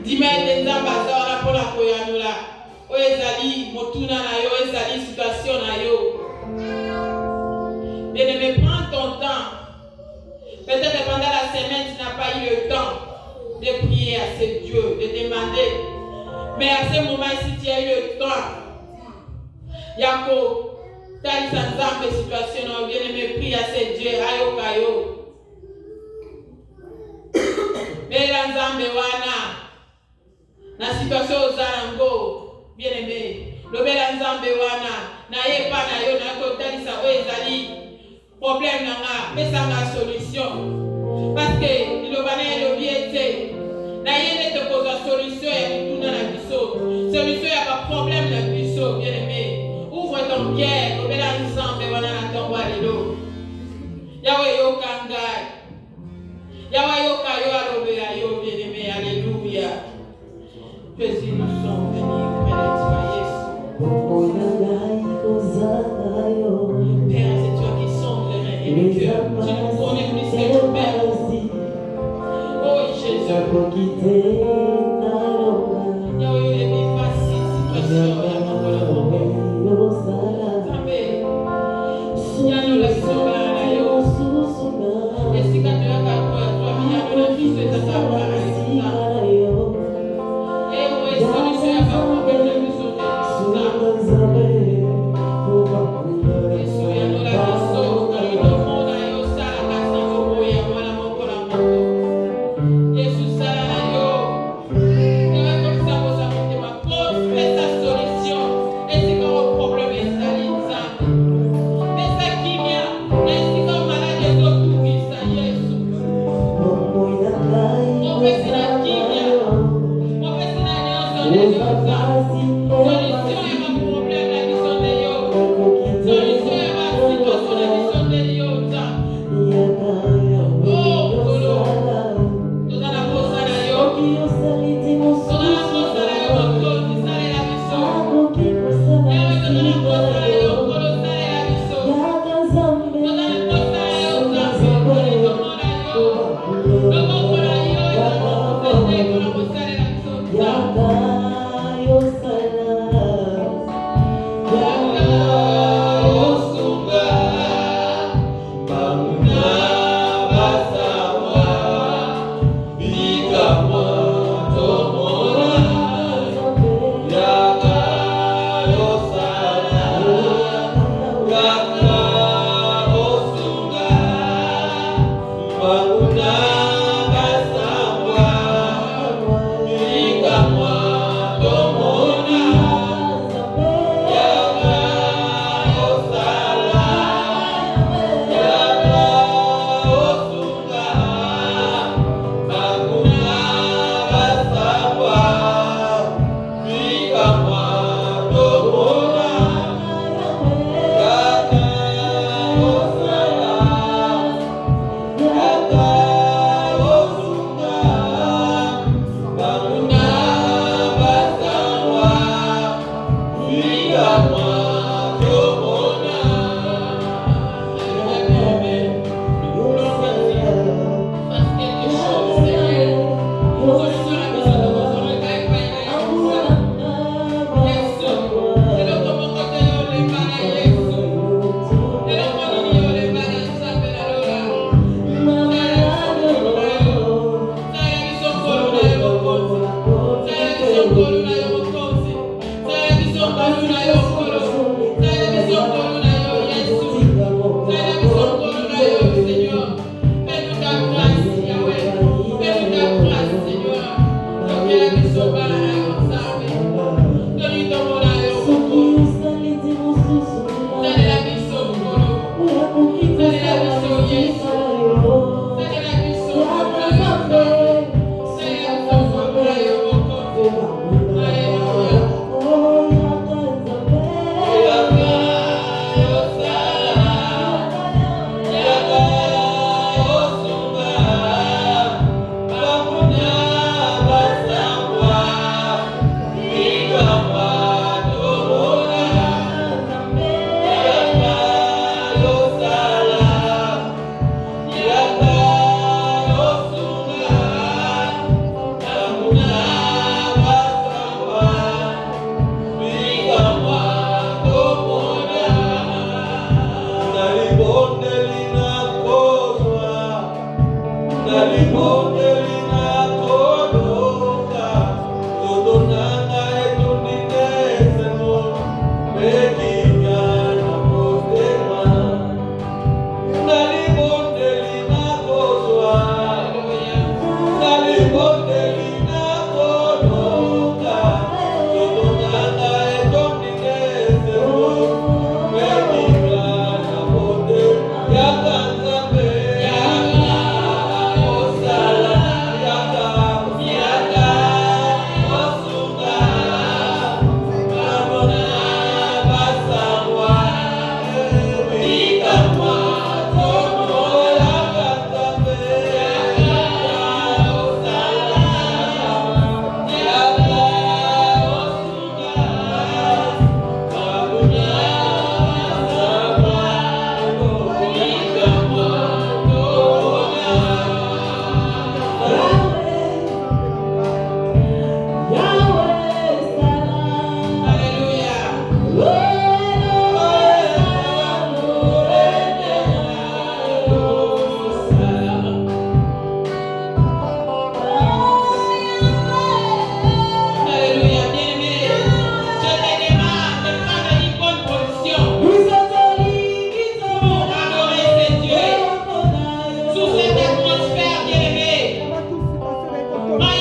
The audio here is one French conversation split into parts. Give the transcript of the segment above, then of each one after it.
Dimanche des ambassadeurs pour la koyanula. Oezali motuna na yo, ezali situation na yo. Bien-aimé, prends ton temps. Peut-être pendant la semaine, tu n'as pas eu le temps de prier à ce Dieu, de demander. Mais à ce moment, si tu as eu le temps, Yako, t'as une de situation, bien-aimé, prie à ce Dieu, ayo kayo. Mais la nzambe wana, la situation aux arango, bien-aimé, le bel nzambe wana, na ye pa na yo, na ko talisa o ezali. Problème nanga, mais ça ma solution. Parce que le banane le biete, na yene te pose la solution et tout dans la biso. Solution y a pas problème la biso, bien aimé. Ouvre ton cœur, au bel ensemble, voilà na ton walilo. Yahweh yo kangai, Yahweh yo kayo alobe yo, bien aimé, alléluia. Jésus, nous sommes venus près de toi, Jésus. Père, c'est toi qui sondes les mains et le cœur. Tu nous connais plus que nous, Père. Oh Jésus. Yahweh, il est facile, situation, il y a pas de problème. Amen. Yahweh, la sauve la yo. Et si quand tu as qu'à toi, Yahweh, le fils de ta parole, et oui, solution, il n'y a pas de problème, le fils de ta parole.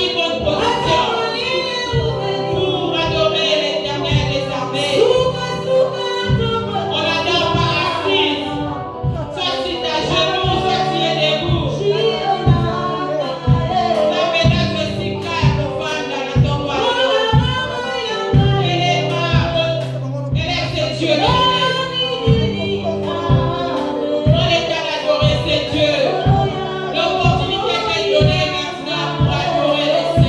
une bonne position pour adorer l'Éternel des armées. On n'adore pas assis. Soit tu es à genoux, soit tu es debout. La médaille de Sika est profane dans la tombe. Elle est Dieu. On est à l'adorer, c'est Dieu. L'opportunité qu'elle donnait maintenant pour adorer le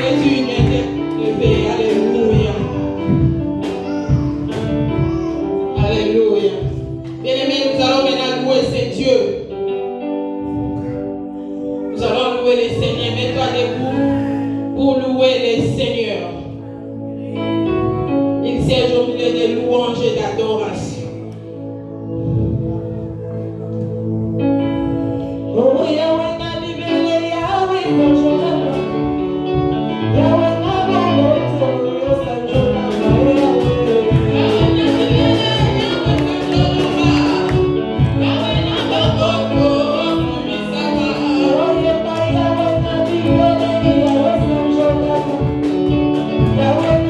Alléluia. Alléluia. Bien-aimés, nous allons maintenant louer ce Dieu. Nous allons louer le Seigneur. Mets-toi debout pour louer le Seigneur. Il siège au milieu des louanges et d'adoration. Oh Yahweh, na libéré Yahweh, bonjour. Yahweh, na bonjour, Seigneur. Yahweh,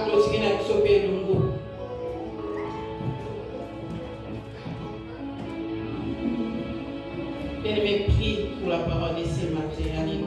clôturer notre sopé de l'eau. Bien-aimé, prie pour la parole de ce matin. Alléluia.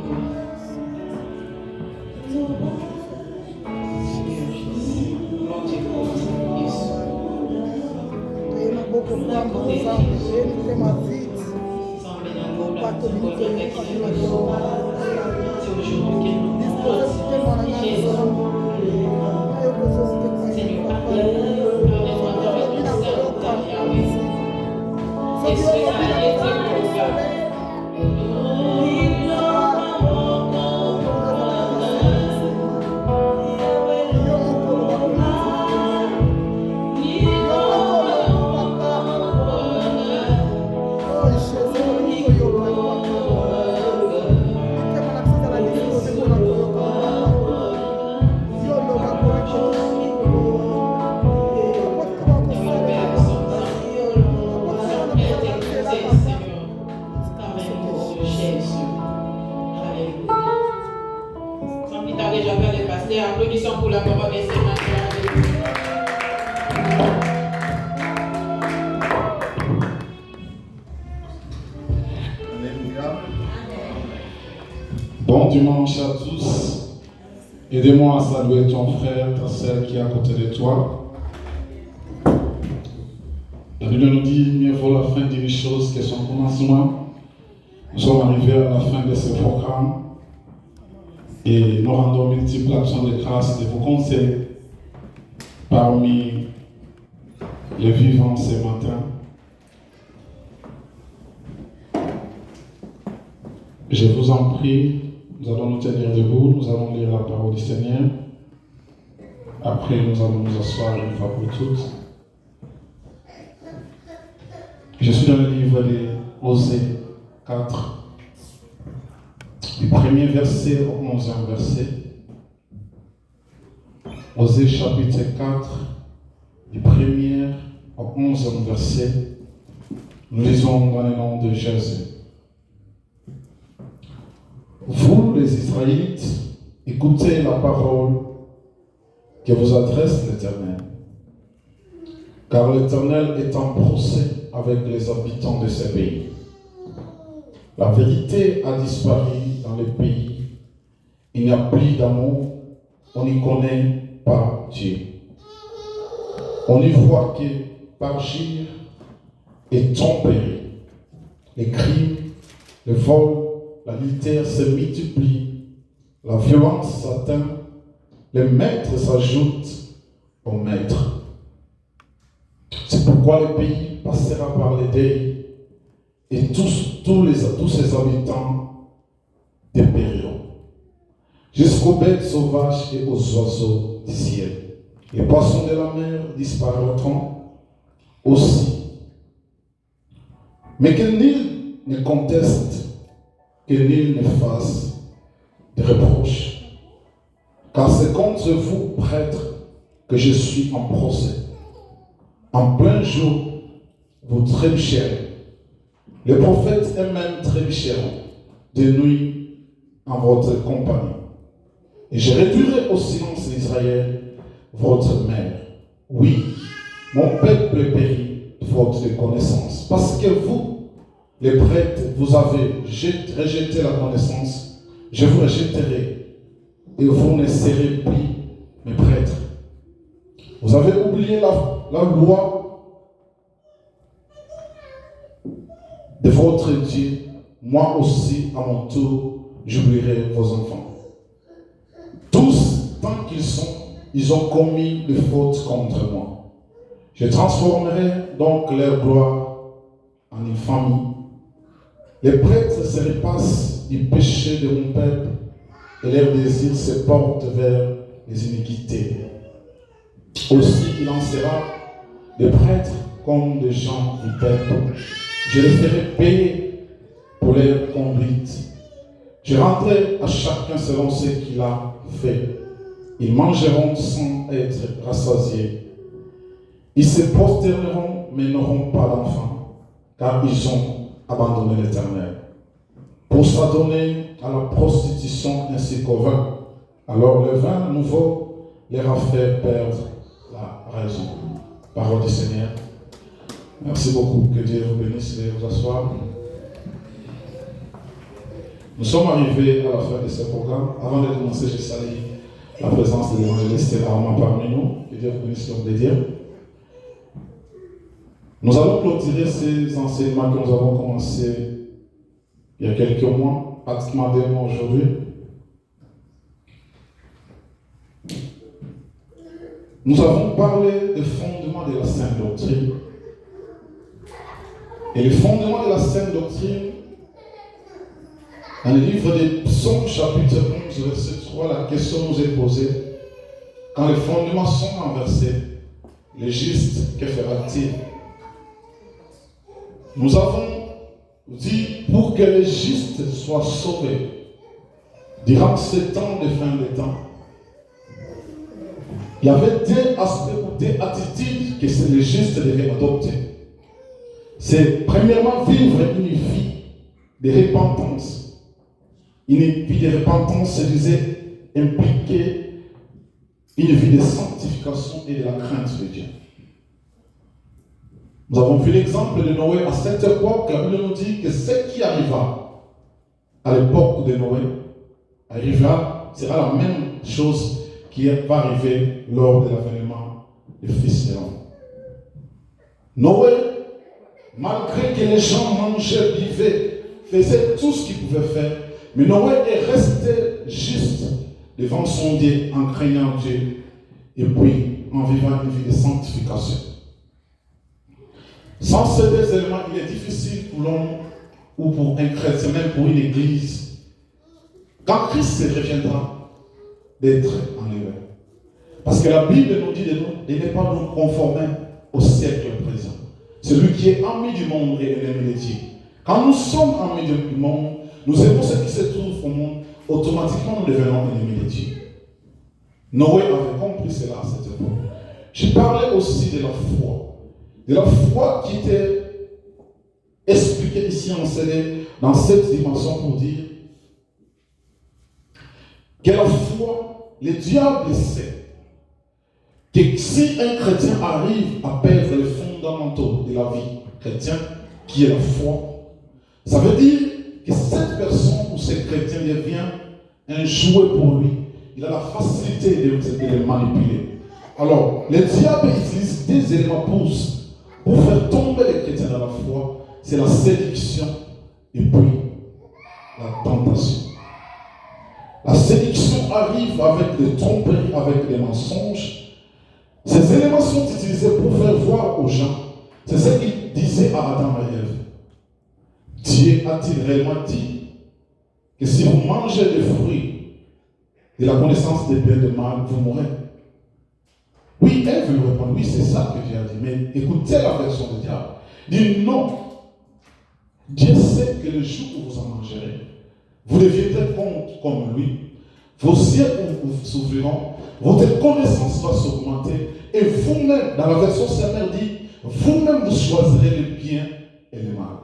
Applaudissons pour la parole de ce matin. Alléluia. Bon dimanche à tous. Aidez-moi à saluer ton frère, ta sœur qui est à côté de toi. La Bible nous dit mieux vaut la fin d'une chose que son commencement. Nous sommes arrivés à la fin de ce programme. Et nous rendons multiples actions de grâce de vos conseils parmi les vivants ce matin. Je vous en prie, nous allons nous tenir debout, nous allons lire la parole du Seigneur. Après, nous allons nous asseoir une fois pour toutes. Je suis dans le livre de Osée 4. Du premier verset au 11e verset. Osée chapitre 4, du premier au 11e verset. Nous lisons dans le nom de Jésus. Vous, les Israélites, écoutez la parole que vous adresse l'Éternel. Car l'Éternel est en procès avec les habitants de ce pays. La vérité a disparu dans le pays. Il n'y a plus d'amour. On n'y connaît pas Dieu. On n'y voit que parjure et tromperie. Les crimes, le vol, l'adultère se multiplient. La violence s'atteint. Les maîtres s'ajoutent aux maîtres. C'est pourquoi le pays passera par les deuils. Et tous ses habitants dépériront. Jusqu'aux bêtes sauvages et aux oiseaux du ciel. Les poissons de la mer disparaîtront aussi. Mais que nul ne conteste, que nul ne fasse de reproches. Car c'est contre vous, prêtres, que je suis en procès. En plein jour, vous trébucherez. Les prophètes eux-mêmes trébucheront de nuit en votre compagnie. Et je réduirai au silence d'Israël votre mère. Oui, mon peuple périt faute de connaissance. Parce que vous, les prêtres, vous avez rejeté la connaissance. Je vous rejetterai et vous ne serez plus mes prêtres. Vous avez oublié la loi de votre Dieu. Moi aussi, à mon tour, j'oublierai vos enfants. Tous, tant qu'ils sont, ils ont commis des fautes contre moi. Je transformerai donc leur gloire en infamie. Les prêtres se repassent du péché de mon peuple et leurs désirs se portent vers les iniquités. Aussi, il en sera des prêtres comme des gens du peuple. Je les ferai payer pour leur conduite. Je rendrai à chacun selon ce qu'il a fait. Ils mangeront sans être rassasiés. Ils se prosterneront mais n'auront pas d'enfants, car ils ont abandonné l'Éternel pour s'adonner à la prostitution ainsi qu'au vin. Alors le vin nouveau leur a fait perdre la raison. Parole du Seigneur. Merci beaucoup. Que Dieu vous bénisse. Veuillez vous asseoir. Nous sommes arrivés à la fin de ce programme. Avant de commencer, je salue la présence de l'évangéliste Armand parmi nous. Que Dieu vous bénisse, l'homme de Dieu. Nous allons clôturer ces enseignements que nous avons commencés il y a quelques mois, pratiquement 2 mois aujourd'hui. Nous avons parlé des fondements de la Sainte Doctrine. Et les fondements de la Sainte Doctrine, dans le livre des Psaumes, chapitre 11, verset 3, la question nous est posée. Quand les fondements sont renversés, le juste, que fera-t-il? Nous avons dit, pour que les justes soient sauvés, durant ce temps de fin de temps, il y avait 2 aspects ou 2 attitudes que les justes devaient adopter. C'est premièrement vivre une vie de repentance. Une vie de repentance, se disait, impliquer une vie de sanctification et de la crainte de Dieu. Nous avons vu l'exemple de Noé. À cette époque, la Bible nous dit que ce qui arriva à l'époque de Noé sera la même chose qui va arriver lors de l'avènement du Fils de l'homme. Noé, malgré que les gens mangeaient, vivaient, faisaient tout ce qu'ils pouvaient faire, mais Noé est resté juste devant son Dieu, en craignant Dieu, et puis en vivant une vie de sanctification. Sans ces 2 éléments, il est difficile pour l'homme ou pour un chrétien, même pour une église, quand Christ reviendra, d'être enlevé. Parce que la Bible nous dit de ne pas nous conformer au siècle présent. Celui qui est ami du monde est ennemi de Dieu. Quand nous sommes amis du monde, nous aimons ce qui se trouve au monde, automatiquement nous devenons ennemis de Dieu. Noé avait compris cela à cette époque. Je parlais aussi de la foi. De la foi qui était expliquée ici, enseignée dans cette dimension pour dire que la foi, le diable sait que si un chrétien arrive à perdre les fondamentaux de la vie chrétienne, qui est la foi, ça veut dire que cette personne ou ce chrétien devient un jouet pour lui. Il a la facilité de le manipuler. Alors, le diable utilise 2 éléments pour faire tomber les chrétiens dans la foi. C'est la séduction et puis la tentation. La séduction arrive avec des tromperies, avec des mensonges. Ces éléments sont utilisés pour faire voir aux gens. C'est ce qu'il disait à Adam et Ève. Dieu a-t-il réellement dit que si vous mangez des fruits de la connaissance des biens et des mal, vous mourrez? Oui, Ève lui répond, oui, c'est ça que Dieu a dit. Mais écoutez la version du diable. Il dit non. Dieu sait que le jour où vous en mangerez, vous deviendrez comme lui. Vos yeux vous s'ouvriront, votre connaissance va s'augmenter, et vous-même, dans la version Seigneur dit, vous-même vous choisirez le bien et le mal.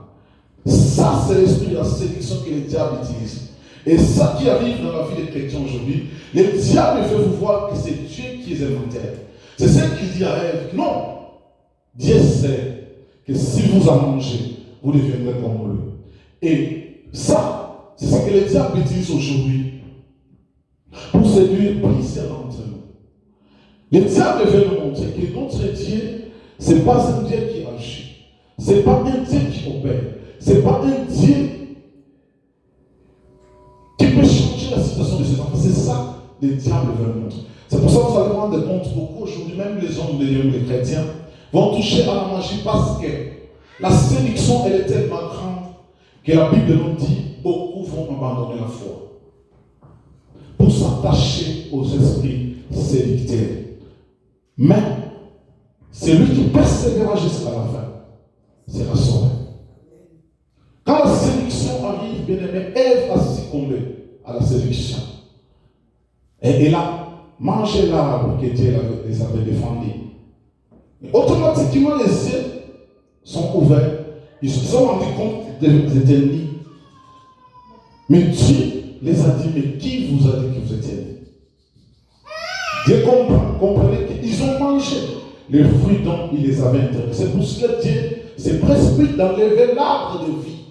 Ça, c'est l'esprit de la séduction que le diable utilise. Et ça qui arrive dans la vie des chrétiens aujourd'hui, le diable veut vous voir que c'est Dieu qui est élémentaire. C'est ce qu'il dit à Ève. Non, Dieu sait que si vous en mangez, vous deviendrez comme lui. Et ça, c'est ce que le diable utilise aujourd'hui pour séduire plusieurs d'entre nous. Le diable veut nous montrer que notre Dieu, ce n'est pas un Dieu qui agit. Ce n'est pas un Dieu qui opère. Ce n'est pas un Dieu qui peut changer la situation de ses enfants. C'est ça que le diable veut nous montrer. C'est pour ça que vous allez rendre compte beaucoup aujourd'hui, même les hommes de Dieu, les chrétiens, vont toucher à la magie parce que la séduction, elle est tellement grande que la Bible nous dit beaucoup vont abandonner la foi pour s'attacher aux esprits séducteurs. Mais celui qui persévérera jusqu'à la fin sera sauvé. Quand la séduction arrive, bien aimé, Ève a succombé à la séduction. Et elle a mangé l'arbre que Dieu les avait défendus. Et automatiquement, les yeux sont ouverts. Ils se sont rendus compte qu'ils étaient nus. Mais Dieu les a dit, mais qui vous a dit que vous étiez nus? Dieu comprenait qu'ils ont mangé les fruits dont il les avait interdits. C'est pour cela que Dieu s'est précipité d'enlever l'arbre de vie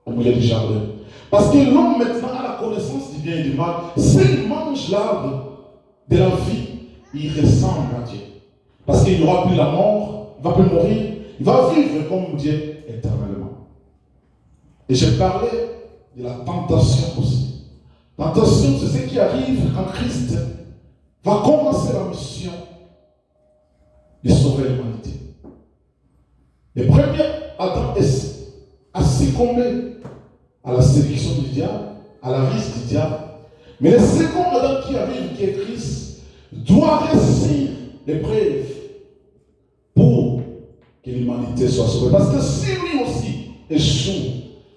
au milieu du jardin. Parce que l'homme maintenant a la connaissance du bien et du mal. S'il mange l'arbre de la vie, il ressemble à Dieu. Parce qu'il n'aura plus la mort, il ne va plus mourir, il va vivre comme Dieu éternellement. Et j'ai parlé de la tentation aussi. Tentation, c'est ce qui arrive quand Christ va commencer la mission de sauver l'humanité. Le premier Adam a succombé à la séduction du diable, à la risque du diable. Mais le second Adam qui arrive, qui est Christ, doit réussir l'épreuve pour que l'humanité soit sauvée. Parce que si lui aussi échoue,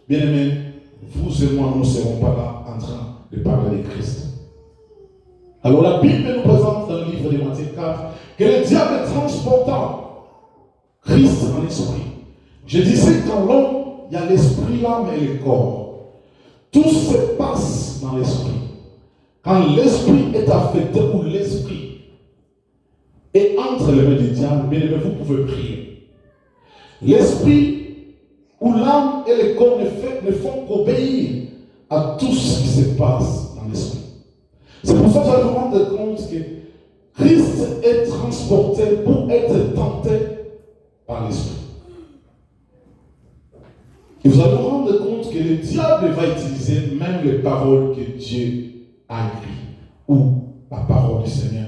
bien aimé, vous et moi, nous ne serons pas là en train de parler de Christ. Alors la Bible nous présente dans le livre de Matthieu 4 que le diable est transportant Christ en esprit. Je disais qu'en l'homme, il y a l'esprit, l'âme et le corps. Tout se passe dans l'esprit. Quand l'esprit est affecté ou l'esprit est entre les mains du diable, bien aimé, vous pouvez prier. L'esprit ou l'âme et le corps ne font qu'obéir à tout ce qui se passe dans l'esprit. C'est pour ça que vous allez vous rendre compte que Christ est transporté pour être tenté par l'esprit. Et vous allez vous rendre compte que le diable va utiliser même les paroles que Dieu a écrites ou la parole du Seigneur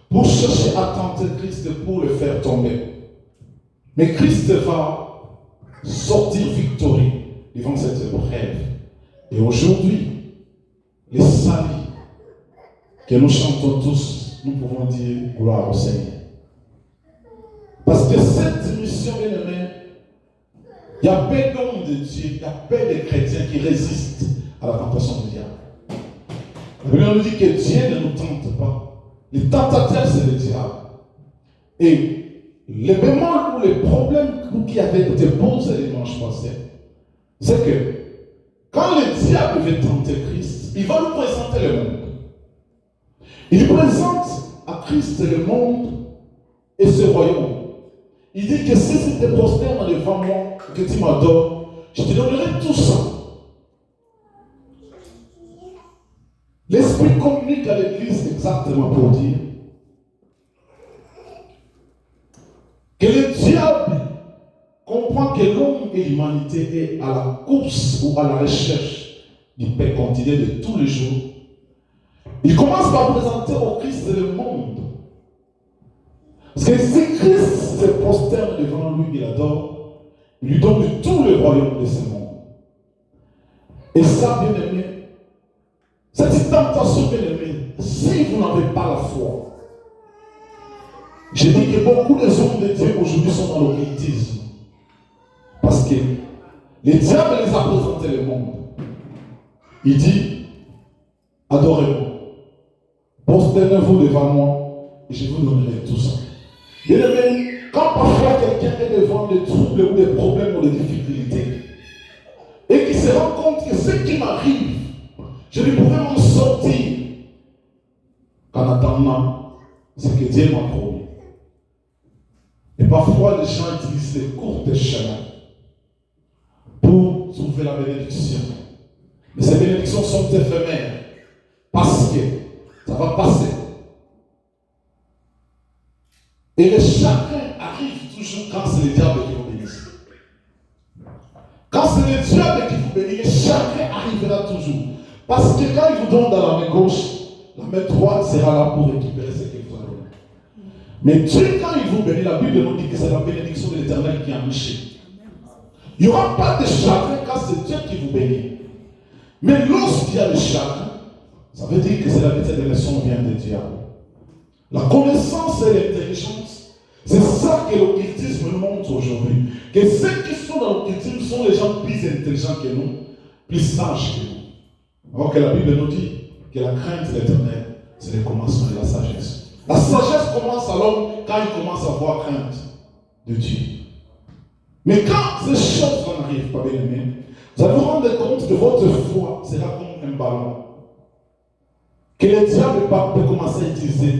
pour chercher à tenter Christ pour le faire tomber. Mais Christ va sortir victorieux devant cette épreuve. Et aujourd'hui, les saluts que nous chantons tous, nous pouvons dire gloire au Seigneur. Parce que cette mission, bien aimée, il y a peu d'hommes de Dieu, il y a peu de chrétiens qui résistent à la tentation du diable. La Bible nous dit que Dieu ne nous tente pas. Le tentateur, c'est le diable. Et le bémol ou le problème qui avait été posé les dimanche passé, c'est que quand le diable veut tenter Christ, il va nous présenter le monde. Il présente à Christ le monde et ce royaume. Il dit que si tu te prosternes devant moi, que tu m'adores, je te donnerai tout ça. L'Esprit communique à l'Église exactement pour dire que le diable comprend que l'homme et l'humanité est à la course ou à la recherche du paix quotidien de tous les jours. Il commence par présenter au Christ le monde. Parce que si Christ se prosterne devant lui, il adore, il lui donne tout le royaume de ce monde. Et ça, bien aimé, cette tentation, bien aimé, si vous n'avez pas la foi, je dis que beaucoup des hommes de Dieu aujourd'hui sont dans l'occultisme. Parce que le diable les a présenté le monde. Il dit, adorez-moi, prosternez-vous devant moi, et je vous donnerai tout ça. Bien aimé, quand parfois quelqu'un est devant des troubles ou des problèmes ou des difficultés, et qu'il se rend compte que ce qui m'arrive, je ne pourrais m'en sortir qu'en attendant ce que Dieu m'a promis. Et parfois, les gens utilisent les courts chemins pour trouver la bénédiction. Mais ces bénédictions sont éphémères parce que ça va passer. Et le chagrin arrive toujours quand c'est le diable qui vous bénisse. Quand c'est le diable qui vous bénit, le chagrin arrivera toujours. Parce que quand il vous donne dans la main gauche, la main droite sera là pour récupérer ce qu'il vous a donné. Mais Dieu, quand il vous bénit, la Bible nous dit que c'est la bénédiction de l'Éternel qui enrichit. Il n'y aura pas de chagrin quand c'est Dieu qui vous bénit. Mais lorsqu'il y a le chagrin, ça veut dire que c'est la méthode de leçon vient de Dieu. La connaissance et l'intelligence, c'est ça que l'occultisme nous montre aujourd'hui. Que ceux qui sont dans l'occultisme sont les gens plus intelligents que nous, plus sages que nous. Alors que la Bible nous dit que la crainte de l'Éternel, c'est le commencement de la sagesse. La sagesse commence à l'homme quand il commence à avoir crainte de Dieu. Mais quand ces choses n'arrivent pas, bien aimé, vous allez vous rendre compte que votre foi sera comme un ballon que le diable peut commencer à utiliser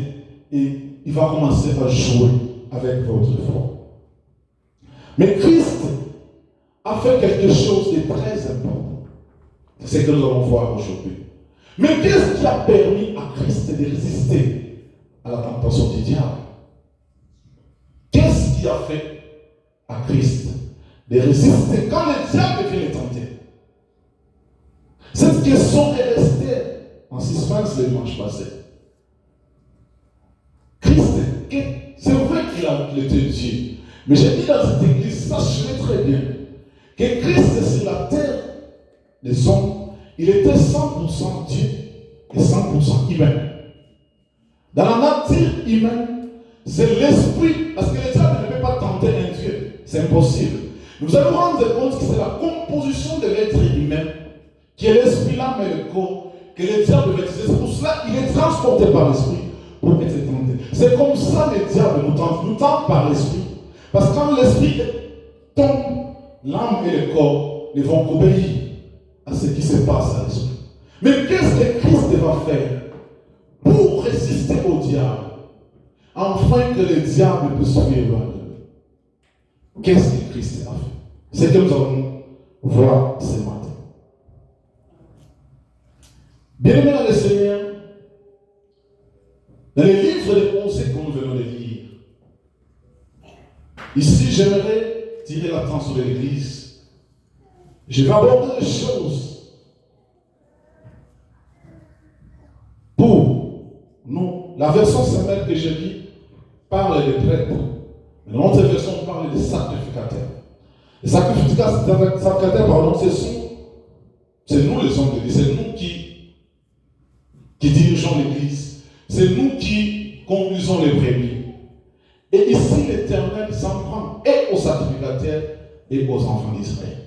et il va commencer à jouer avec votre foi. Mais Christ a fait quelque chose de très important. C'est ce que nous allons voir aujourd'hui. Mais qu'est-ce qui a permis à Christ de résister à la tentation du diable? Qu'est-ce qui a fait à Christ de résister quand le diable vient le tenter? Cette question est restée en suspense le dimanche passé. Christ, c'est vrai qu'il était Dieu. Mais j'ai dit dans cette église, sachez très bien, que Christ sur la terre des hommes, il était 100% Dieu et 100% humain. Dans la nature humaine, c'est l'esprit, parce que le diable ne peut pas tenter un Dieu, c'est impossible. Nous allons rendre compte que c'est la composition de l'être humain, qui est l'esprit, l'âme et le corps, que le diable veut utiliser. C'est pour cela qu'il est transporté par l'esprit pour être tenté. C'est comme ça que le diable nous tente par l'esprit. Parce que quand l'esprit tombe, l'âme et le corps ne vont qu'obéir à ce qui se passe à l'esprit. Mais qu'est-ce que Christ va faire pour résister au diable, afin que le diable puisse fuir loin de nous? Qu'est-ce que Christ a fait? C'est ce que nous allons voir ce matin. Bien-aimés dans le Seigneur, dans les livres de pensées que nous venons de lire, ici j'aimerais tirer l'attention de l'Église. Je vais aborder les choses pour nous. La version Samuel que je lis parle des prêtres. L'autre version parle des sacrificateurs. Les sacrificateurs, pardon, c'est nous les hommes de l'Église, c'est nous qui dirigeons l'Église, c'est nous qui conduisons les brebis. Et ici, l'Éternel s'en prend et aux sacrificateurs et aux enfants d'Israël.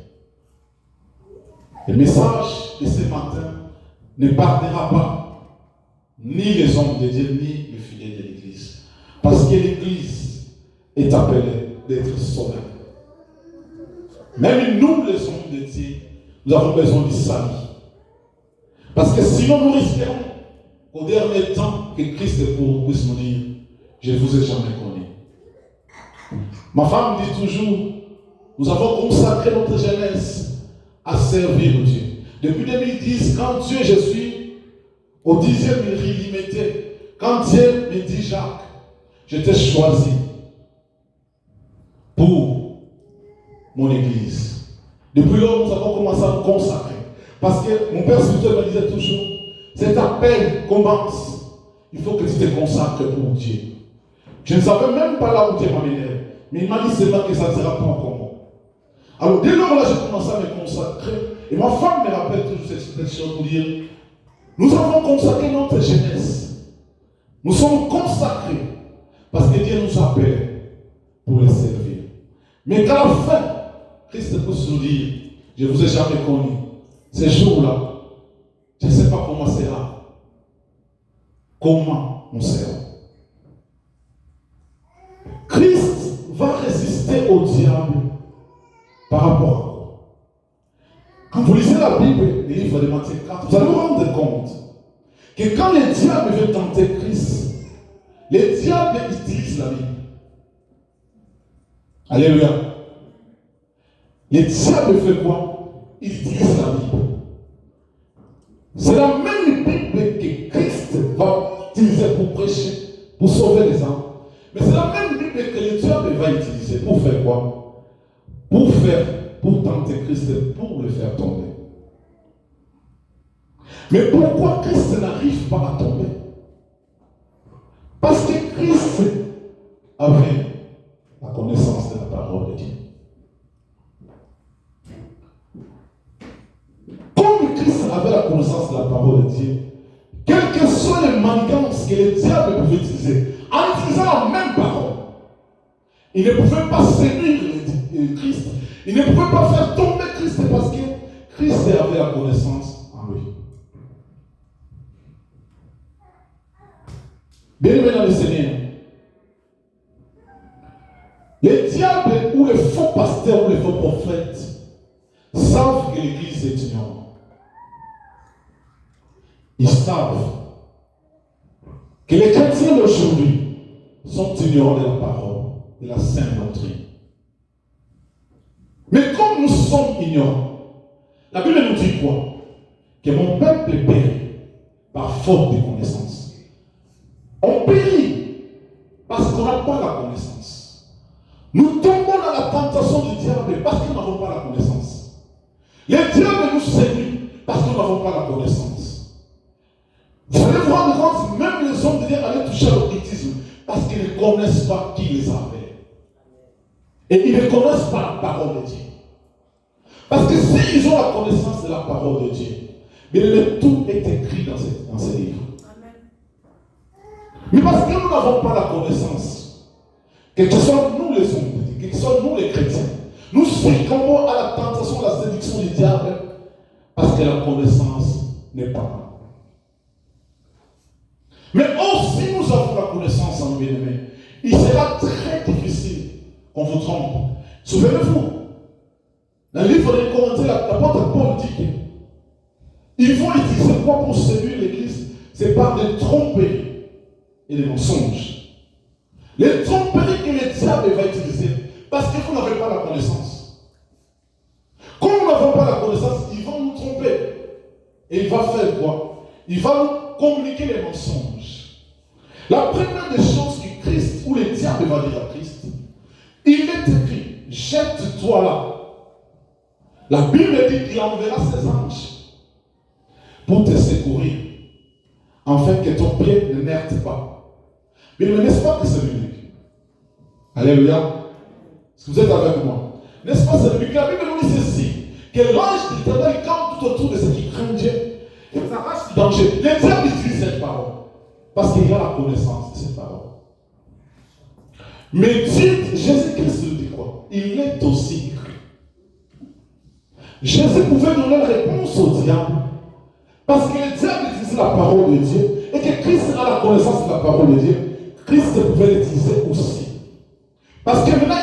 Le message de ce matin ne partira pas ni les hommes de Dieu, ni les fidèles de l'Église. Parce que l'Église est appelée d'être sauvée. Même nous, les hommes de Dieu, nous avons besoin du salut. Parce que sinon, nous risquons au dernier temps que Christ puisse nous dire, je ne vous ai jamais connu. Ma femme dit toujours, nous avons consacré notre jeunesse à servir Dieu. Depuis 2010, quand Dieu, je suis au 10e illimité, quand Dieu me dit, Jacques, je t'ai choisi pour mon église. Depuis lors, nous avons commencé à nous consacrer. Parce que mon père spirituel me disait toujours, cet appel commence. Il faut que tu te consacres pour Dieu. Je ne savais même pas là où Dieu m'amenait. Mais il m'a dit seulement que ça ne sera pas encore bon. Alors dès lors là, j'ai commencé à me consacrer. Et ma femme me rappelle toujours cette chose pour dire, nous avons consacré notre jeunesse. Nous sommes consacrés. Parce que Dieu nous appelle pour le servir. Mais qu'à la fin, Christ peut nous dire, je ne vous ai jamais connu. Ces jours-là, je ne sais pas comment sera. Comment nous serons. Christ va résister au diable par rapport à quoi? Quand vous lisez la Bible, le livre de Matthieu 4, vous allez vous rendre compte que quand le diable veut tenter Christ, le diable utilise la Bible. Alléluia. Le diable fait quoi? Il utilise la Bible. C'est la même Bible que Christ va utiliser pour prêcher, pour sauver les âmes. Mais c'est la même Bible que le diable va utiliser pour faire quoi? Pour tenter Christ, pour le faire tomber. Mais pourquoi Christ n'arrive pas à tomber? Parce que Christ avait la connaissance de la parole de Dieu. Comme Christ avait la connaissance de la parole de Dieu, quelles que soient les manigances que le diable pouvait utiliser, en utilisant la même parole, il ne pouvait pas séduire Christ, il ne pouvait pas faire tomber Christ parce que Christ avait la connaissance en lui. Bien-aimés dans le Seigneur, les diables ou les faux pasteurs ou les faux prophètes savent que l'Église est ignorante. Ils savent que les chrétiens d'aujourd'hui sont ignorants de la parole, de la sainte doctrine. Mais comme nous sommes ignorants, la Bible nous dit quoi? Que mon peuple périt par faute de connaissance. On périt parce qu'on n'a pas la connaissance. Nous tombons dans la tentation du diable parce que nous n'avons pas la connaissance. Le diable nous séduit parce que nous n'avons pas la connaissance. Vous allez vous rendre compte, même les hommes de Dieu allaient toucher à l'occultisme parce qu'ils ne connaissent pas qui les avait. Et ils ne connaissent pas la parole de Dieu. Parce que s'ils ont la connaissance de la parole de Dieu, bien tout est écrit dans ces livres. Amen. Mais parce que nous n'avons pas la connaissance, que ce soit nous les hommes, que ce soit nous les chrétiens, nous succombons à la tentation, à la séduction du diable, parce que la connaissance n'est pas là. Mais aussi nous avons la connaissance en bien-aimé, il sera très difficile qu'on vous trompe. Souvenez-vous, dans le livre des Corinthiens, l'apôtre Paul dit qu'ils vont utiliser quoi pour séduire l'Église? C'est par des tromperies et des mensonges. Les tromperies que le diable va utiliser, parce que vous n'avez pas la connaissance. Comme nous n'avons pas la connaissance, ils vont nous tromper. Et il va faire quoi? Il va nous communiquer les mensonges. La première des choses que Christ, ou le diable va dire à Christ, il est écrit, jette-toi là. La Bible dit qu'il enverra ses anges pour te secourir, afin que ton pied ne n'erte pas. Mais n'est-ce pas que c'est biblique? Alléluia. Est-ce que vous êtes avec moi? N'est-ce pas c'est biblique? La Bible nous dit ceci, que l'ange de l'Éternel campe tout autour de ceux qui craignent Dieu et s'arrache du danger. Les diables utilisent cette parole parce qu'il a la connaissance de cette parole. Mais Dieu, Jésus-Christ nous dit quoi? Il est aussi écrit. Jésus pouvait donner la réponse au diable parce que le diable utilisait la parole de Dieu et que Christ a la connaissance de la parole de Dieu. Christ pouvait l'utiliser aussi. Parce que maintenant,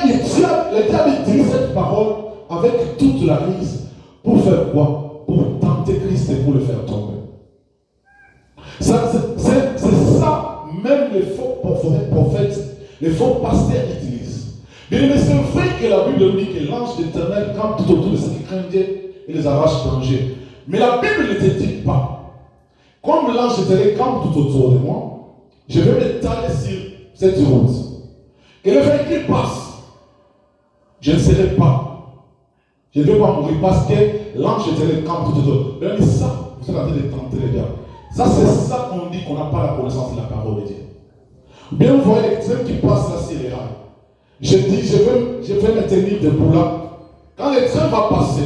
le diable utilise cette parole avec toute la crise pour faire quoi? Pour tenter Christ et pour le faire tomber. C'est ça, même les faux prophètes, les faux pasteurs utilisent. Mais c'est vrai que la Bible dit que l'ange de l'Éternel campe tout autour de ceux qui craignent Dieu et les arrache du danger. Mais la Bible ne te dit pas, comme l'ange de l'Éternel campe tout autour de moi, je vais m'étaler sur cette route. Et le véhicule passe. Je ne serai pas. Je ne vais pas mourir parce que l'ange de l'Éternel campe tout autour. Mais ça, vous êtes en train de tenter les gars. Ça, c'est ça qu'on dit qu'on n'a pas la connaissance de la parole de Dieu. Bien, vous voyez les trains qui passent là sur les rails. Je dis, je vais me tenir debout là. Quand le train va passer,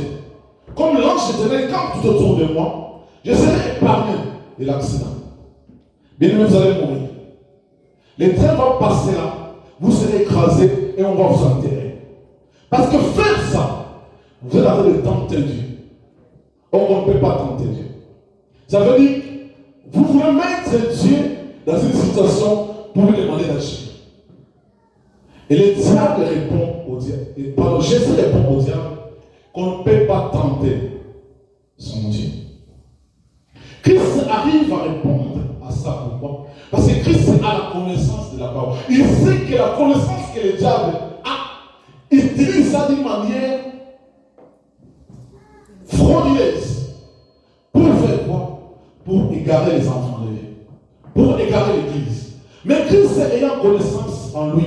comme l'ange de l'Éternel campe tout autour de moi, je serai épargné de l'accident. Bien aimé, vous allez mourir. Le train va passer là, vous serez écrasé et on va vous enterrer. Parce que faire ça, vous êtes en train de tenter Dieu. Or, on ne peut pas tenter Dieu. Ça veut dire, vous voulez mettre Dieu dans une situation pour lui demander d'agir. Et le diable répond au diable. Pardon, Jésus répond au diable qu'on ne peut pas tenter son Dieu. Christ arrive à répondre à ça. Pourquoi? Parce que Christ a la connaissance de la parole. Il sait que la connaissance que le diable a, il utilise ça d'une manière frauduleuse. Pour faire quoi? Pour égarer les enfants de Dieu. Pour égarer l'Église. Mais Christ ayant connaissance en lui,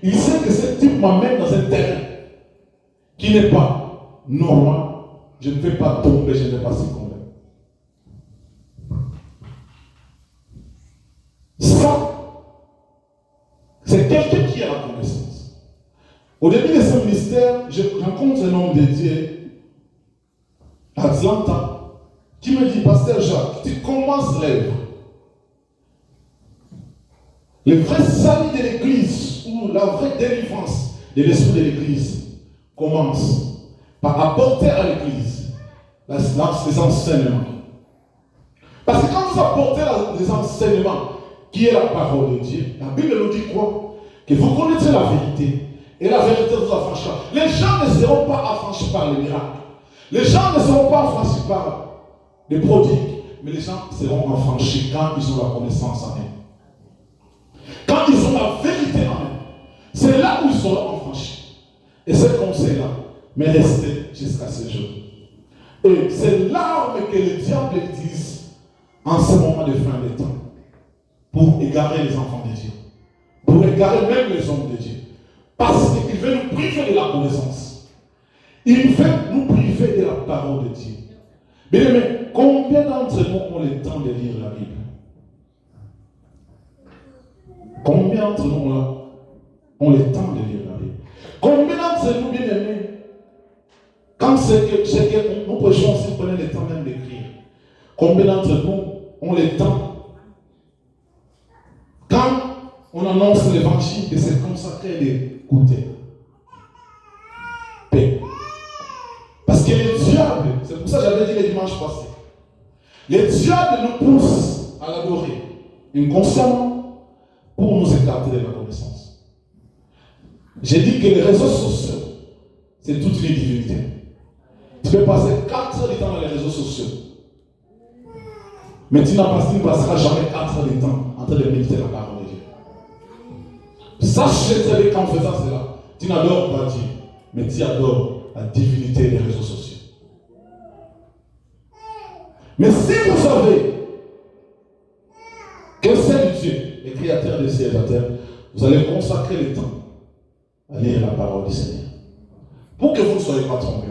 il sait que ce type m'amène dans un terrain qui n'est pas normal. Je ne vais pas tomber, je ne vais pas succomber. Ça, c'est quelqu'un qui a la connaissance. Au début de ce ministère, je rencontre un homme de Dieu à Atlanta qui me dit, Pasteur Jacques, tu commences l'œuvre. Le vrai salut de l'Église, ou la vraie délivrance de l'esprit de l'Église, commence par apporter à l'Église les enseignements. Parce que quand vous apportez les enseignements, qui est la parole de Dieu, la Bible nous dit quoi? Que vous connaîtrez la vérité, et la vérité vous affranchira. Les gens ne seront pas affranchis par les miracles. Les gens ne seront pas affranchis par les prodigues, mais les gens seront affranchis quand ils ont la connaissance en eux. seront affranchis. Et ce conseil-là m'est resté jusqu'à ce jour. Et c'est l'arme que le diable utilise en ce moment de fin des temps pour égarer les enfants de Dieu, pour égarer même les hommes de Dieu. Parce qu'il veut nous priver de la connaissance. Il veut nous priver de la parole de Dieu. Bien aimé, combien d'entre nous ont le temps de lire la Bible? Combien d'entre nous ont le temps de lire la Bible? Combien d'entre nous, bien aimés, quand c'est que nous prêchons, si vous prenez le temps même d'écrire, combien d'entre nous ont le temps, quand on annonce l'évangile, de se consacrer et d'écouter? Paix. Parce que le diable, c'est pour ça que j'avais dit le dimanche passé, le diable nous pousse à l'adorer inconsciemment pour nous écarter de la connaissance. J'ai dit que les réseaux sociaux, c'est toute une divinité. Tu peux passer 4 heures de temps dans les réseaux sociaux, mais tu ne passeras jamais 4 heures de temps en train de méditer la parole de Dieu. Sache très bien qu'en faisant cela, tu n'adores pas Dieu, mais tu adores la divinité des réseaux sociaux. Mais si vous savez que c'est Dieu, le créateur des cieux et de la terre, vous allez consacrer le temps à lire la parole du Seigneur. Pour que vous ne soyez pas trompés.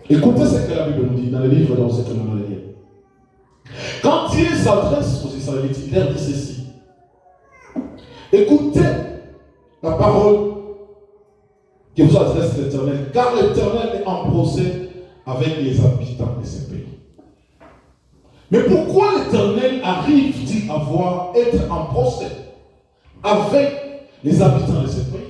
Écoutez ce que la Bible nous dit dans le livre dans ce que nous allons lire. Quand Dieu s'adresse aux Israélites, il leur dit ceci. Écoutez la parole que vous adresse l'Éternel, car l'Éternel est en procès avec les habitants de ce pays. Mais pourquoi l'Éternel arrive-t-il à être en procès avec les habitants de ce pays?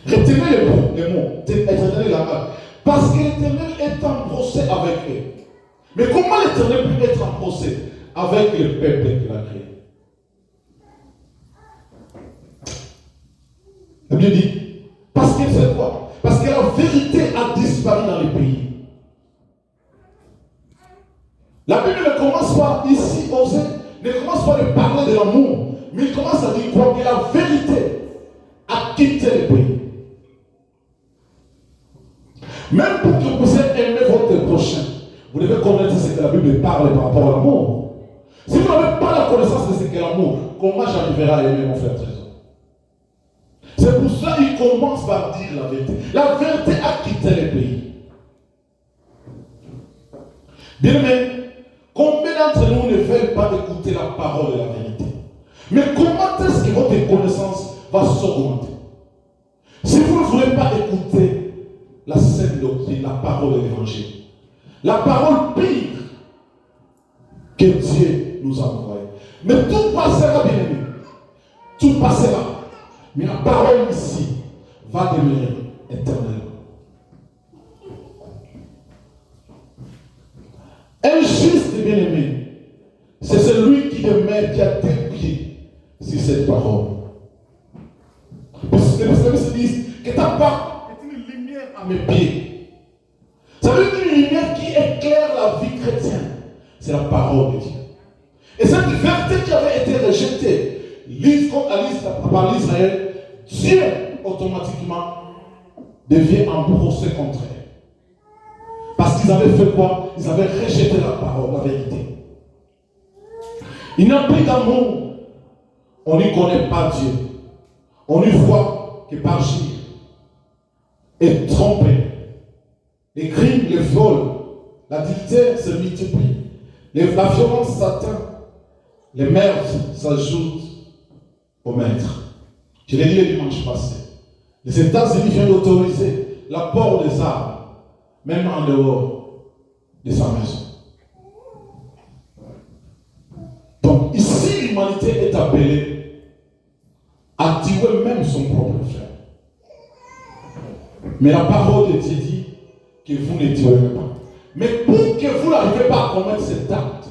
Retenez les mots, Éternel là-bas. Parce que l'Éternel est en procès avec eux. Mais comment l'Éternel peut être en procès avec le peuple qu'il a créé? La Bible dit, parce qu'il fait quoi? Parce que la vérité a disparu dans le pays. La Bible ne commence pas ici, ne commence pas de parler de l'amour, mais il commence à dire quoi? Que la vérité a quitté le pays. Même pour que vous puissiez aimer votre prochain, vous devez connaître ce que la Bible parle par rapport à l'amour. Si vous n'avez pas la connaissance de ce qu'est l'amour, comment j'arriverai à aimer mon frère Trésor? C'est pour ça qu'il commence par dire la vérité. La vérité a quitté le pays. Bien aimé, combien d'entre nous ne veulent pas écouter la parole de la vérité? Mais comment est-ce que votre connaissance va s'augmenter? Si vous ne voulez pas écouter la sainte doctrine, la parole de l'évangile, la parole pire que Dieu nous a envoyée. Mais tout passera, bien aimé. Tout passera. Mais la parole ici va demeurer éternellement. Un juste bien-aimé, c'est celui qui demeure, qui a des pieds sur cette parole. Parce que les Bible se disent que ta parole est une lumière à mes pieds. Ça veut dire une lumière qui éclaire la vie chrétienne. C'est la parole de Dieu. Et cette vérité qui avait été rejetée par l'Israël, Dieu automatiquement devient un procès contre elle. Parce qu'ils avaient fait quoi? Ils avaient rejeté la parole, la vérité. Il n'y a plus d'amour. On n'y connaît pas Dieu. On n'y voit que par agir et tromper. Les crimes, les vols, l'adultère se multiplient. La violence s'atteint. Les meurtres s'ajoutent au maître. Je l'ai dit le dimanche passé. Les États-Unis viennent d'autoriser l'apport des armes, même en dehors de sa maison. Donc ici, l'humanité est appelée à tuer même son propre frère. Mais la parole de Dieu dit que vous ne tuerez pas. Mais pour que vous n'arrivez pas à commettre cet acte,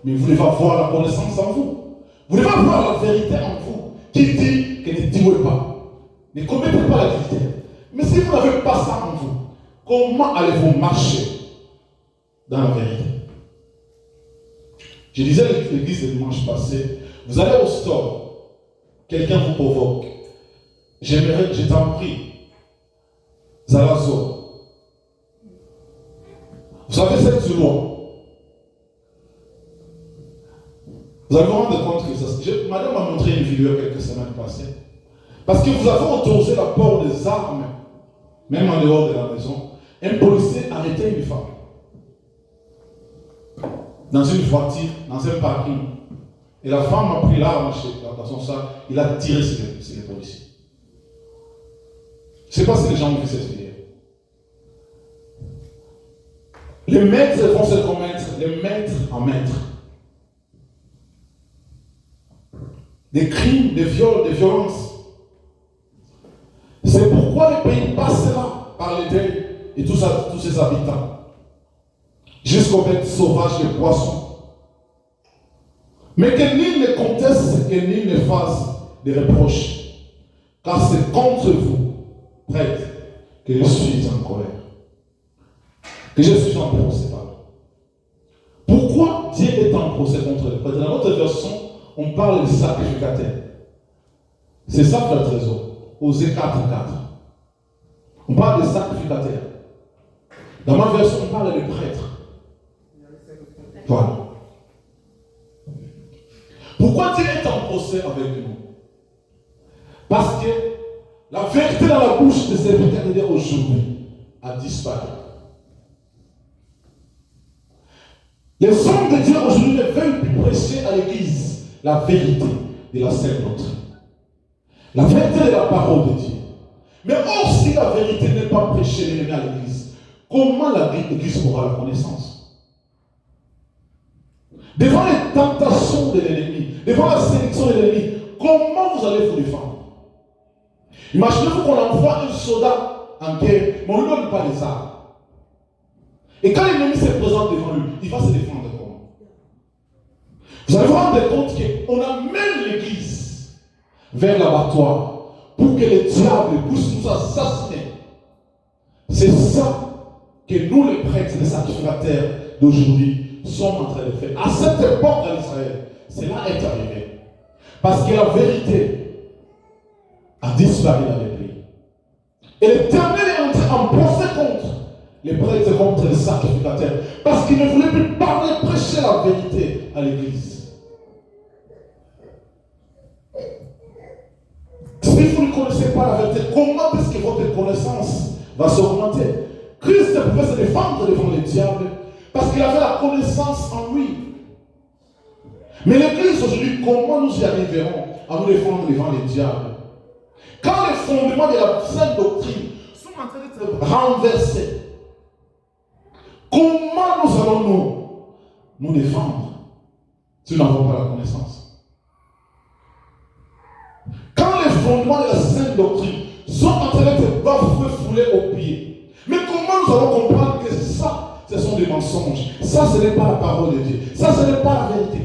mais vous devez avoir la connaissance en vous. Vous devez avoir la vérité en vous qui dit que ne tuez pas. Ne commettez pas l'adultère. Mais si vous n'avez pas ça en vous, comment allez-vous marcher dans la vérité? Je disais à l'église le dimanche passé, vous allez au store, quelqu'un vous provoque. j'aimerais, je t'en prie, Zalazo. Vous savez cette loi. Vous allez vous rendre compte que ça. Madame m'a montré une vidéo quelques semaines passées. Parce que vous avez autorisé la port des armes, même en dehors de la maison. Un policier arrêtait une femme. Dans une voiture, dans un parking. Et la femme a pris l'arme dans son sac. Il a tiré sur les policiers. Je ne sais pas si les gens ont vu cette vidéo. Les maîtres vont se commettre, les maîtres en maîtres. Des crimes, des viols, des violences. C'est pourquoi le pays passera par les deuils et tous ses habitants. Jusqu'aux bêtes sauvages et poissons. Mais que nul ne conteste, que nul ne fasse des reproches. Car c'est contre vous, prêtres, que je suis en colère. Que je suis en procès, pardon. Pourquoi Dieu est en procès contre les prêtres? Dans notre version, on parle de sacrificataires. C'est ça le trésor. Osée 4:4. On parle de sacrificataires. Dans ma version, on parle de prêtres. Voilà. Pourquoi Dieu est en procès avec nous? Parce que la vérité dans la bouche de serviteurs aujourd'hui a disparu. Les hommes de Dieu aujourd'hui ne veulent plus prêcher à l'église la vérité de la sainte doctrine. La vérité de la parole de Dieu. Mais or, si la vérité n'est pas prêchée à l'église, comment l'église aura la connaissance? Devant les tentations de l'ennemi, devant la sélection de l'ennemi, comment vous allez vous défendre? Imaginez-vous qu'on envoie un soldat en guerre, mais on ne lui donne pas les armes. Et quand l'ennemi se présente devant lui, il va se défendre comment? Vous allez vous rendre compte qu'on amène l'église vers l'abattoir pour que les diables puissent nous assassiner. C'est ça que nous, les prêtres, les sacrificateurs d'aujourd'hui, sommes en train de faire. À cette époque en Israël, cela est arrivé. Parce que la vérité a disparu dans les pays. Et l'Éternel est entré en procès contre les prêtres, contre les sacrificateurs. Parce qu'ils ne voulaient plus parler, prêcher la vérité à l'église. Si vous ne connaissez pas la vérité, comment est-ce que votre connaissance va s'augmenter? Christ pouvait se défendre devant les diables parce qu'il avait la connaissance en lui. Mais l'église aujourd'hui, comment nous y arriverons à nous défendre devant les diables? Quand les fondements de la sainte doctrine sont en train d'être renversés, comment nous allons nous défendre si nous n'avons pas la connaissance? Quand les fondements de la sainte doctrine sont en train d'être bafoués, foulés aux pieds, mais comment nous allons comprendre que ça, ce sont des mensonges? Ça, ce n'est pas la parole de Dieu. Ça, ce n'est pas la vérité.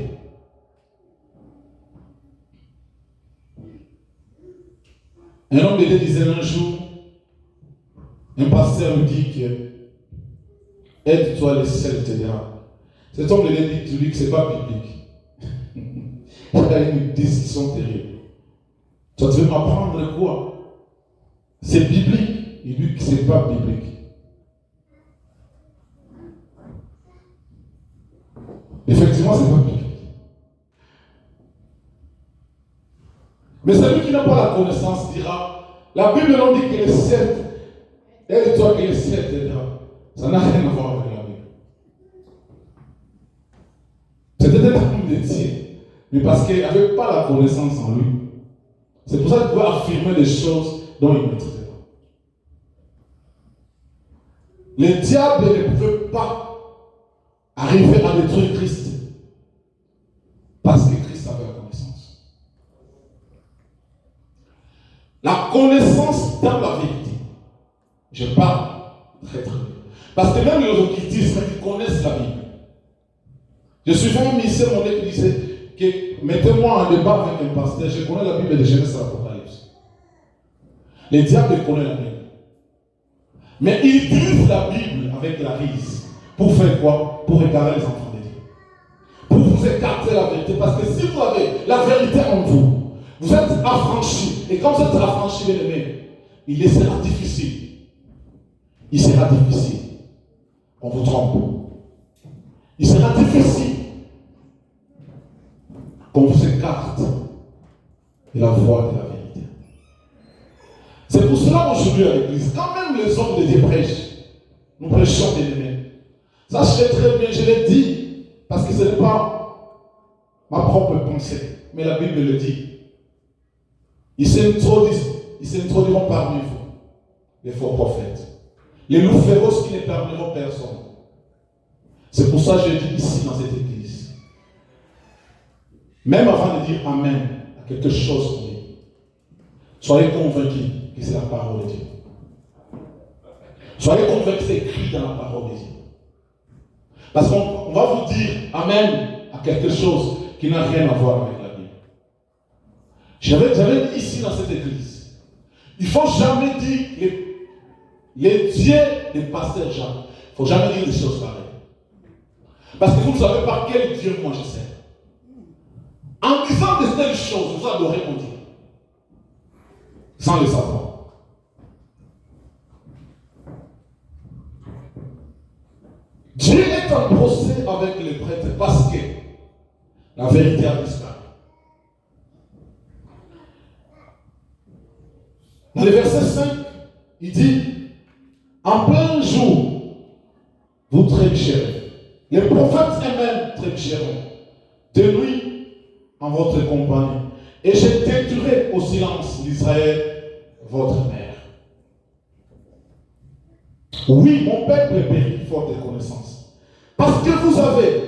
Un homme de Dieu disait un jour, un pasteur lui dit que aide-toi, le ciel t'aidera. Cet homme de Dieu dit que ce n'est pas biblique. Il a une décision terrible. Toi, tu veux m'apprendre quoi? C'est biblique. Il dit que ce n'est pas biblique. Effectivement, ce n'est pas biblique. Mais celui qui n'a pas la connaissance dira, la Bible nous dit que les sept, aide-toi que les sept t'aidera. Ça n'a rien à voir avec la Bible. C'était un homme de Dieu, mais parce qu'il n'avait pas la connaissance en lui. C'est pour ça qu'il doit affirmer des choses dont il ne maîtrisait pas. Les diables ne pouvaient pas arriver à détruire Christ parce que Christ avait la connaissance. La connaissance dans la vérité. Je parle très bien. Parce que même les occultistes qui connaissent la Bible. Je suis venu ici, mon qui disait que mettez-moi en débat avec un pasteur, je connais la Bible de Genèse à l'Apocalypse. Les diables connaissent la Bible. Mais ils utilisent la Bible avec la rise. Pour faire quoi? Pour égarer les enfants de Dieu. Pour vous écarter la vérité. Parce que si vous avez la vérité en vous, Vous êtes affranchis. Et quand vous êtes affranchis, bien aimé, il sera difficile. Il sera difficile qu'on vous trompe. Il sera difficile qu'on vous écarte de la voie de la vérité. C'est pour cela aujourd'hui à l'église, quand même les hommes de Dieu prêchent, nous prêchons des aimés. Sachez très bien, je l'ai dit, parce que ce n'est pas ma propre pensée, mais la Bible le dit. Ils s'introduiront parmi vous, les faux prophètes, les loups féroces qui ne permettront personne. C'est pour ça que je dis ici dans cette église, même avant de dire Amen à quelque chose pour lui, soyez convaincus que c'est la parole de Dieu. Soyez convaincus que c'est écrit dans la parole de Dieu. Parce qu'on va vous dire Amen à quelque chose qui n'a rien à voir avec la Bible. J'avais dit ici dans cette église, il ne faut jamais dire les dieux des pasteurs Jacques. Il ne faut jamais dire des choses pareilles. Parce que vous ne savez pas quel Dieu moi je sais. En disant de telles choses, vous adorez mon Dieu. Sans le savoir. Dieu est en procès avec les prêtres parce que la vérité a disparu. Dans le verset 5, il dit, en plein jour, vous trébucherez. Les prophètes eux-mêmes trébucheront. De nuit, en votre compagnie. Et je détruirai au silence d'Israël, votre mère. Oui, mon peuple périt faute de connaissance. Parce que vous avez,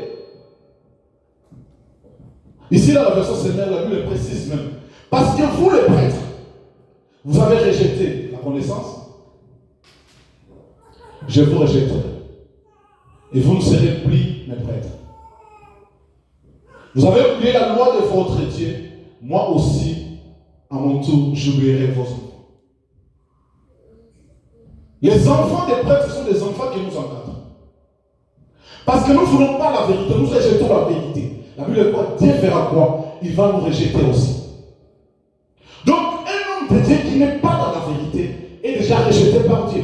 ici dans la version séminaire, la Bible précise même, parce que vous les prêtres, vous avez rejeté la connaissance, je vous rejetterai. Et vous ne serez plus mes prêtres. Vous avez oublié la loi de votre Dieu, moi aussi, à mon tour, j'oublierai vos enfants. Les enfants des prêtres sont des enfants qui nous encadrent. Parce que nous ne voulons pas la vérité, nous rejetons la vérité. La Bible dit quoi? Dieu fera quoi? Il va nous rejeter aussi. Donc, un homme de Dieu qui n'est pas dans la vérité est déjà rejeté par Dieu.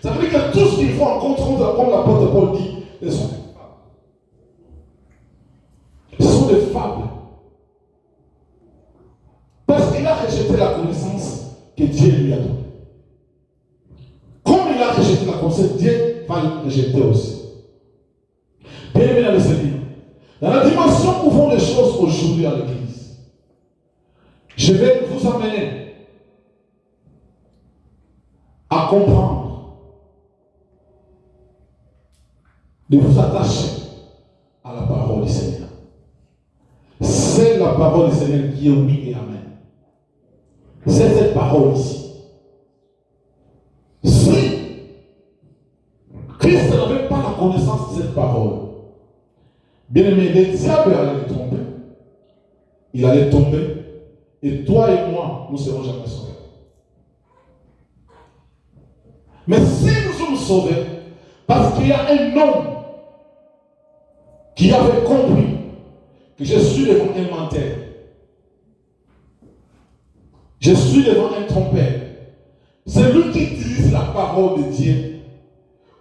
Ça veut dire que tout ce qu'il faut en compte, comme l'apôtre Paul dit, ce sont des fables. Ce sont des fables. Parce qu'il a rejeté la connaissance que Dieu lui a donnée. Comme il a rejeté la connaissance, Dieu va le rejeter aussi. Bien aimé dans le Seigneur, dans la dimension où vont les choses aujourd'hui à l'église, je vais vous amener à comprendre, de vous attacher à la parole du Seigneur. C'est la parole du Seigneur qui est oui et amen. C'est cette parole ici. Si Christ n'avait pas la connaissance de cette parole, bien aimé, le diable allait le tromper. Il allait tomber. Et toi et moi, nous ne serons jamais sauvés. Mais si nous sommes sauvés, parce qu'il y a un homme qui avait compris que je suis devant un menteur, je suis devant un trompeur, c'est lui qui utilise la parole de Dieu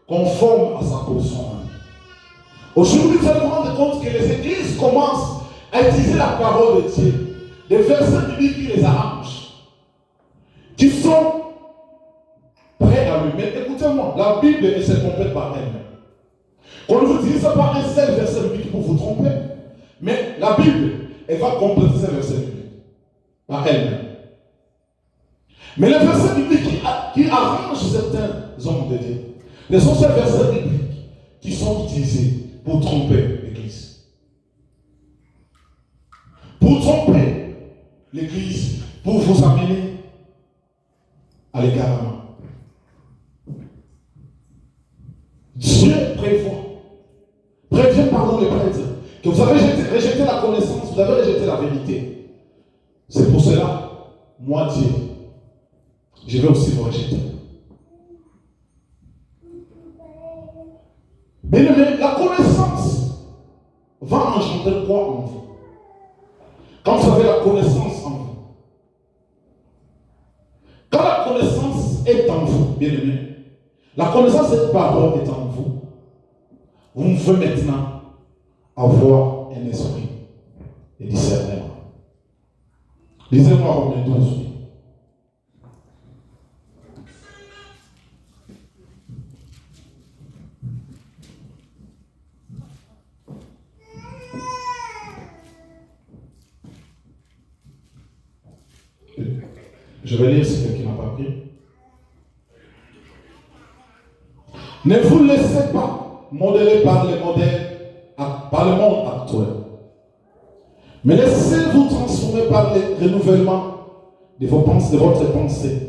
conforme à sa position. Aujourd'hui, vous allez vous rendre compte que les églises commencent à utiliser la parole de Dieu, des versets bibliques qui les arrangent, qui sont prêts à lui. Mais écoutez-moi, la Bible elle se complète par elle-même. On ne vous utilise pas un seul verset biblique pour vous tromper, mais la Bible, elle va compléter ces versets bibliques par elle-même. Mais les versets bibliques qui arrangent certains hommes de Dieu, ce sont ces versets bibliques qui sont utilisés pour tromper l'Église. Pour tromper l'Église, pour vous amener à l'égarement. Dieu prévient pardon les prêtres, que vous avez rejeté la connaissance, vous avez rejeté la vérité. C'est pour cela, moi Dieu, je vais aussi vous rejeter. Mais la connaissance va engendrer quoi en vous? Quand vous avez la connaissance en vous, bien-aimés, la connaissance de cette parole est en vous. Vous pouvez maintenant avoir un esprit de discernement. Lisez-moi Romains 12. Je vais lire ce qui n'a pas pris. Ne vous laissez pas modeler par le monde actuel. Mais laissez-vous transformer par le renouvellement de votre pensée.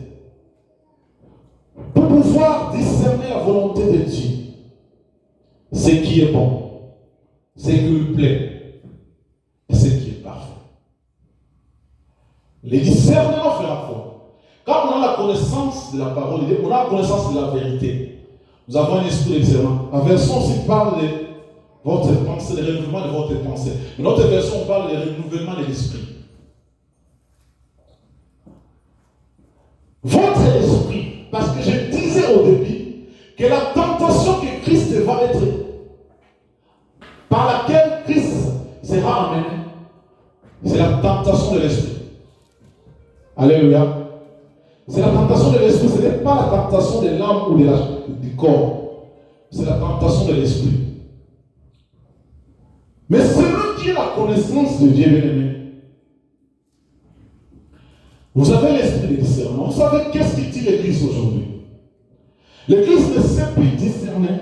Pour pouvoir discerner la volonté de Dieu. Ce qui est bon. Ce qui lui plaît. Et ce qui est parfait. Le discernement fait la foi. Quand on a la connaissance de la parole de Dieu, on a la connaissance de la vérité. Nous avons un esprit de discernement. La version aussi parle de votre pensée, le renouvellement de votre pensée. Dans notre version, on parle du renouvellement de l'esprit. Votre esprit, parce que je disais au début que la tentation que Christ va être, par laquelle Christ sera amené, c'est la tentation de l'esprit. Alléluia. C'est la tentation de l'esprit, ce n'est pas la tentation de l'âme ou du corps. C'est la tentation de l'esprit. Mais celui qui a la connaissance de Dieu, bien-aimé, vous avez l'esprit de discernement. Vous savez qu'est-ce qui dit l'Église aujourd'hui? L'Église ne sait plus discerner.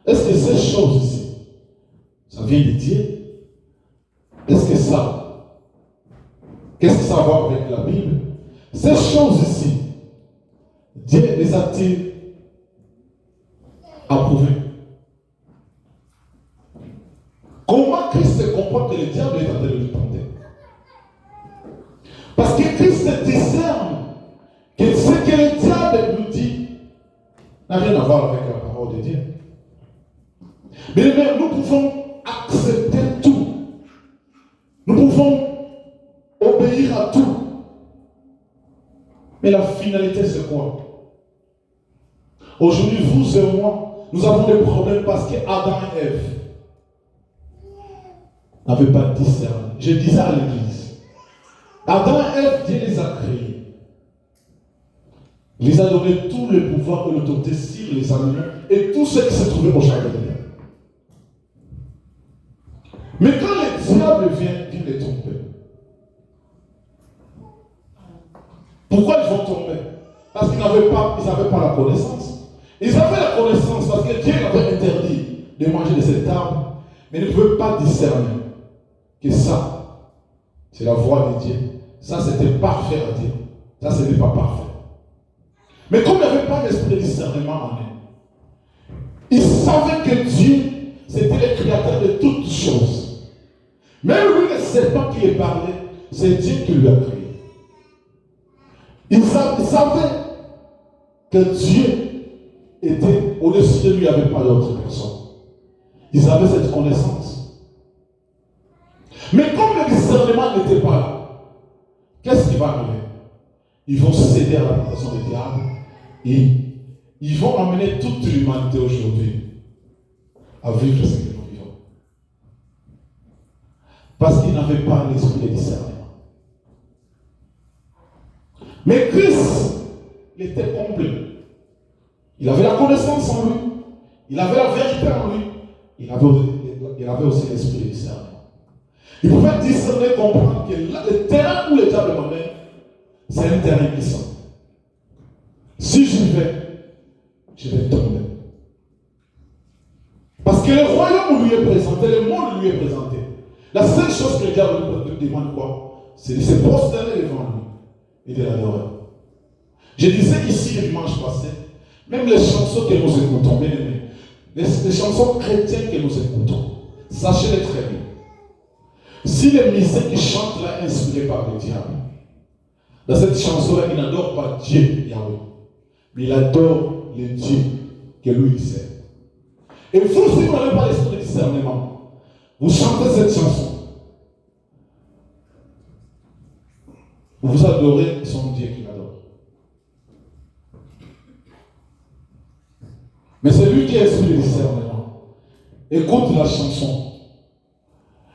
Est-ce que ces choses ici, ça vient de Dieu? Est-ce que ça, qu'est-ce que ça va avec la Bible? Ces choses ici, Dieu les a-t-il approuvées? Comment Christ se comprend que le diable est en train de lui tenter? Parce que Christ discerne que ce que le diable nous dit n'a rien à voir avec la parole de Dieu. Mais nous pouvons accepter tout. Nous pouvons obéir à tout. Mais la finalité, c'est quoi? Aujourd'hui, vous et moi, nous avons des problèmes parce que Adam et Ève n'avaient pas discerné. Je disais à l'église, Adam et Ève, Dieu les a créés. Il les a donné tout le pouvoir et l'autorité sur les animaux et tout ce qui se trouvait au jardin de Dieu. Mais quand le diable vient les tromper, pourquoi ils vont tomber? Parce qu'ils n'avaient pas la connaissance. Ils avaient la connaissance parce que Dieu avait interdit de manger de cet arbre, mais ils ne pouvaient pas discerner que ça, c'est la voie de Dieu. Ça, c'était parfait à Dieu. Ça, ce n'est pas parfait. Mais comme il n'y avait pas d'esprit de discernement en eux, ils savaient que Dieu, c'était le créateur de toutes choses. Même lui, le serpent qui est parlé, c'est Dieu qui lui a créé. Ils savaient que Dieu était au-dessus de lui, il n'y avait pas d'autre personne. Ils avaient cette connaissance. Mais comme le discernement n'était pas là, qu'est-ce qui va arriver? Ils vont céder à la tentation du diable et ils vont amener toute l'humanité aujourd'hui à vivre ce que nous vivons. Parce qu'ils n'avaient pas l'esprit de discernement. Mais Christ, il était complet. Il avait la connaissance en lui. Il avait la vérité en lui. Il avait aussi l'esprit de discernement. Il pouvait discerner, comprendre que le terrain où le diable m'amène, c'est un terrain glissant. Si j'y vais, je vais tomber. Parce que le royaume lui est présenté, le monde lui est présenté. La seule chose que le diable lui demande quoi? C'est de se prosterner devant lui et de l'adorer. Je disais ici le dimanche passé, même les chansons que nous écoutons, bien aimés, les chansons chrétiennes que nous écoutons, sachez-le très bien. Si les musiciens qui chantent là, inspirés par le diable, dans cette chanson-là, il n'adore pas Dieu, Yahweh, mais il adore le Dieu que lui il sert. Et vous, si vous n'avez pas l'esprit de discernement, vous chantez cette chanson. Vous adorez son Dieu qui l'adore. Celui qui a esprit de discernement, écoute la chanson.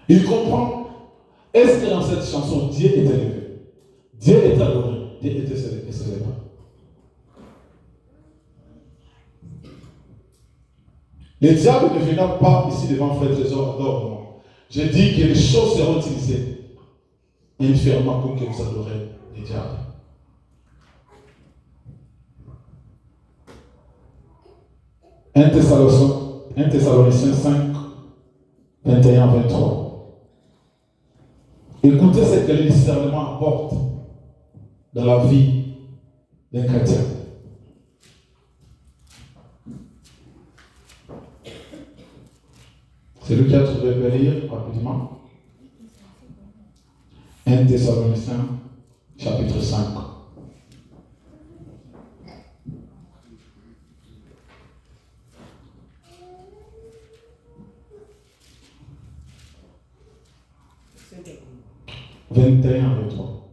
Il comprend. Est-ce que dans cette chanson, Dieu est élevé? Dieu est adoré. Dieu est célébré. Le diable ne viendra pas ici devant Frère Trésor adore-moi. Je dis que les choses seront utilisées indifféremment pour que vous adorez le diable. Un Thessaloniciens 5, 21-23. Écoutez ce que le discernement apporte dans la vie d'un chrétien. C'est lui qui a trouvé, peut lire rapidement. 1 Thessaloniciens, chapitre 5. « 21 à 23.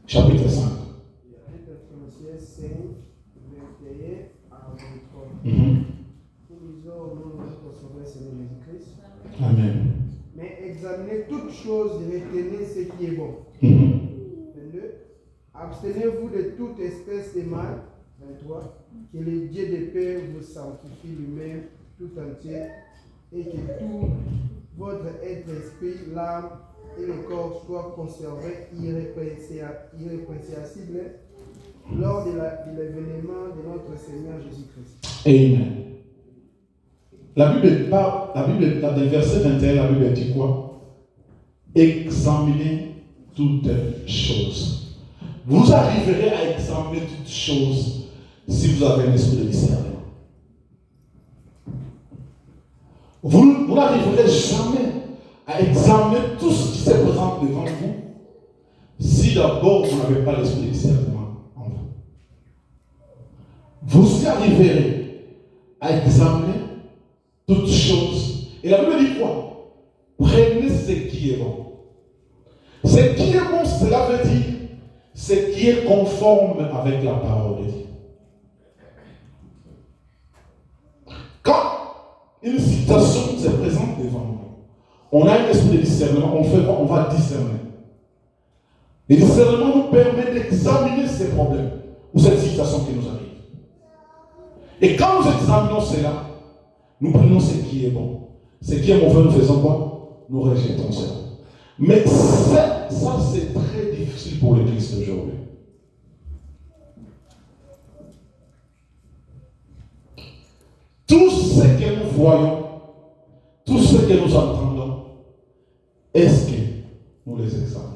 Chapitre 5. 1 Thessaloniciens 5, 21 à 23. Nous lisons au nom de notre Sauveur Seigneur Jésus-Christ. Amen. Mais examinez toutes choses et retenez ce qui est bon. 22. Abstenez-vous de toute espèce de mal. 23. Que le Dieu de paix vous sanctifie lui-même tout entier et que tout votre être, esprit, l'âme et le corps soient conservés irrépréhensibles lors de l'événement de notre Seigneur Jésus-Christ. Amen. La Bible parle, dans le verset 21, la Bible dit quoi? Examinez toutes choses. Vous arriverez à examiner toutes choses si vous avez un esprit de discernement. Vous n'arriverez jamais à examiner tout ce qui se présente devant vous si d'abord vous n'avez pas l'esprit de discernement en vous. Vous y arriverez à examiner toutes choses. Et la Bible dit quoi? Prenez ce qui est bon. Ce qui est bon, cela veut dire ce qui est conforme avec la parole de Dieu. Quand une situation se présente devant nous, on a un esprit de discernement, on fait quoi? On va discerner. Le discernement nous permet d'examiner ces problèmes ou cette situation qui nous arrive. Et quand nous examinons cela, nous prenons ce qui est bon. Ce qui est mauvais, nous faisons quoi? Nous rejetons cela. Mais ça c'est très difficile pour l'Église d'aujourd'hui. Tout ce que nous voyons, tout ce que nous entendons, est-ce que nous les examinons?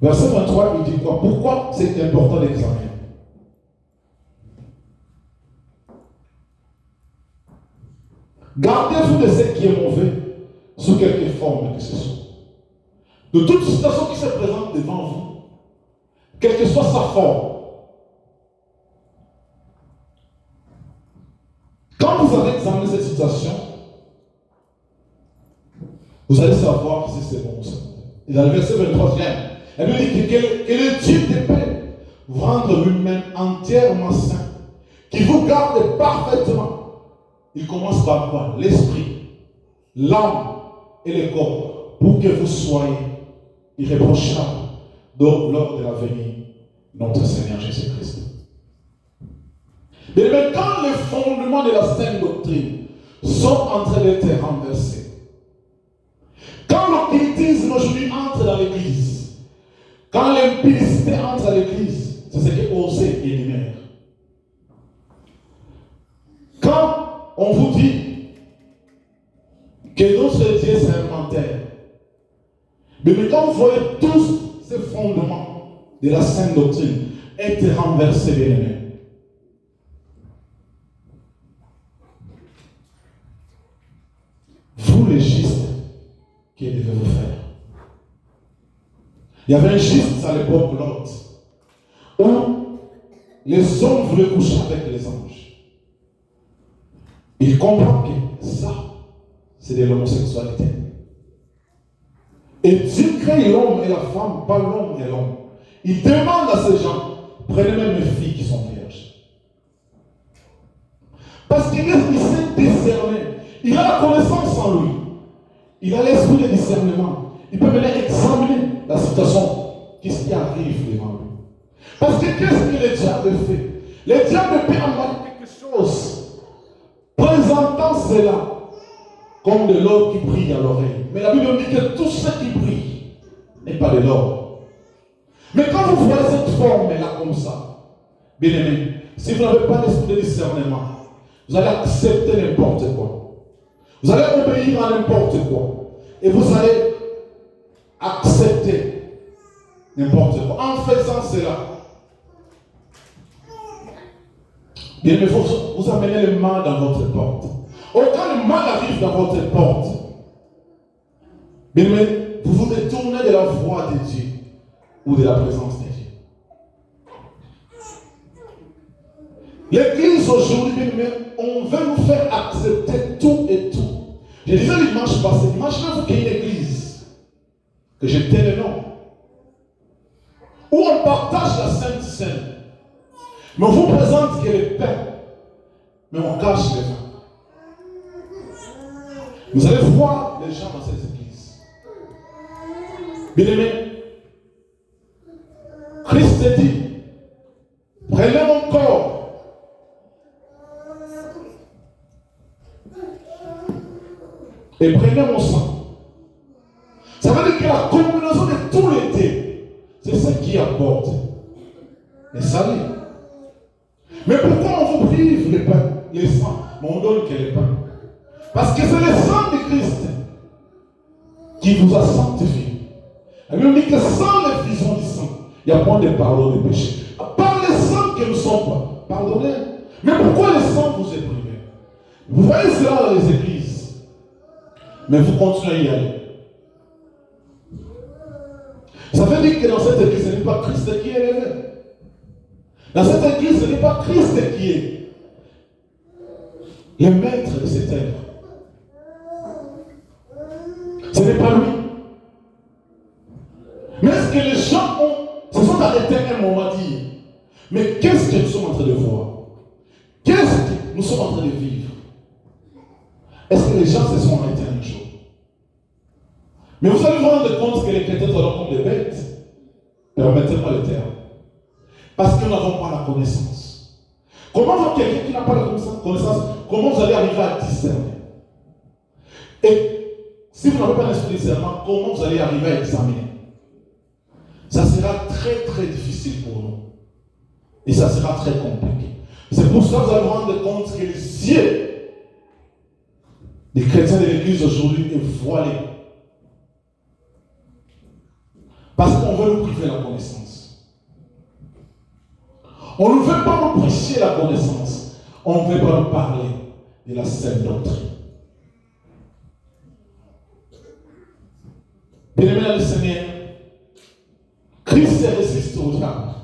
Verset 23, il dit quoi? Pourquoi c'est important d'examiner? Gardez-vous de ce qui est mauvais sous quelque forme que ce soit. De toute situation qui se présente devant vous, quelle que soit sa forme. Quand vous allez examiner cette situation, vous allez savoir si c'est bon ou c'est mauvais. Et dans le verset 23, elle lui dit que le Dieu de paix vous rende lui-même entièrement saint, qui vous garde parfaitement. Il commence par quoi? L'esprit, l'âme et le corps, pour que vous soyez irréprochables lors de la venue de notre Seigneur Jésus-Christ. Mais quand les fondements de la saine doctrine sont en train d'être renversés, quand l'occultisme aujourd'hui entre dans l'Église, quand l'impudicité entre dans l'Église, c'est ce que Osée énumère. Quand on vous dit que notre Dieu c'est un menteur, mais quand vous voyez tous ces fondements de la sainte doctrine être renversés, bien aimés, vous les justes, que devez-vous faire? Il y avait un juste à l'époque Lot, où les hommes voulaient coucher avec les anges. Il comprend que ça, c'est de l'homosexualité. Et Dieu crée crée l'homme et la femme, pas l'homme et l'homme. Il demande à ces gens, prenez même mes filles qui sont vierges. Parce qu'il sait discerner. Il a la connaissance en lui. Il a l'esprit de discernement. Il peut venir examiner la situation. Qu'est-ce qui arrive devant lui? Parce que qu'est-ce que le diable fait? Le diable peut envoyer quelque chose, présentant cela comme de l'or qui brille à l'oreille. Mais la Bible dit que tout ce qui brille n'est pas de l'or. Mais quand vous voyez cette forme-là comme ça, bien aimé, si vous n'avez pas l'esprit de discernement, vous allez accepter n'importe quoi. Vous allez obéir à n'importe quoi. Et vous allez accepter n'importe quoi. En faisant cela, bien aimé, vous amenez le mal dans votre porte. Or, quand le mal arrive dans votre porte, bien aimé, vous vous détournez de la voix de Dieu ou de la présence de Dieu. L'église aujourd'hui, bien aimé, on veut nous faire accepter tout et tout. Je disais le dimanche passé, imaginez-vous qu'il y ait une église, que je tais le nom, où on partage la Sainte Seine, mais on vous présente que le pain, mais on cache le vin. Vous allez voir les gens dans cette église. Bien aimé, Christ dit, prenez mon corps et prenez mon sang. Ça veut dire que la combinaison de tous les deux, c'est ce qui apporte le salut. Mais pourquoi on vous prive le pain, le sang, mais on donne que le pain? Parce que c'est le sang de Christ qui vous a sanctifié. La Bible dit que sans l'effusion du sang, il n'y a point de pardon de péché. Par le sang que nous sommes pardonnés. Mais pourquoi le sang vous est privé? Vous voyez cela dans les églises. Mais vous continuez à y aller. Ça veut dire que dans cette église, ce n'est pas Christ qui est élevé. Dans cette église, ce n'est pas Christ qui est le maître de cette œuvre. Ce n'est pas lui. Mais est-ce que les gens se sont arrêtés un moment à dire, mais qu'est-ce que nous sommes en train de voir? Qu'est-ce que nous sommes en train de vivre? Est-ce que les gens se sont arrêtés un jour? Mais vous allez vous rendre compte que les chrétiens sont comme des bêtes. Permettez-moi le terme. Parce que nous n'avons pas la connaissance. Comment va quelqu'un qui n'a pas la connaissance, comment vous allez arriver à discerner? Et si vous n'avez pas l'esprit de discernement, comment vous allez arriver à examiner? Ça sera très très difficile pour nous. Et ça sera très compliqué. C'est pour ça que vous allez vous rendre compte que les yeux des chrétiens de l'église aujourd'hui est voilé. Parce qu'on veut nous priver la connaissance. On ne veut pas nous prêcher la connaissance. On ne veut pas nous parler de la sainte doctrine. Bien-aimé dans le Seigneur, Christ résiste au diable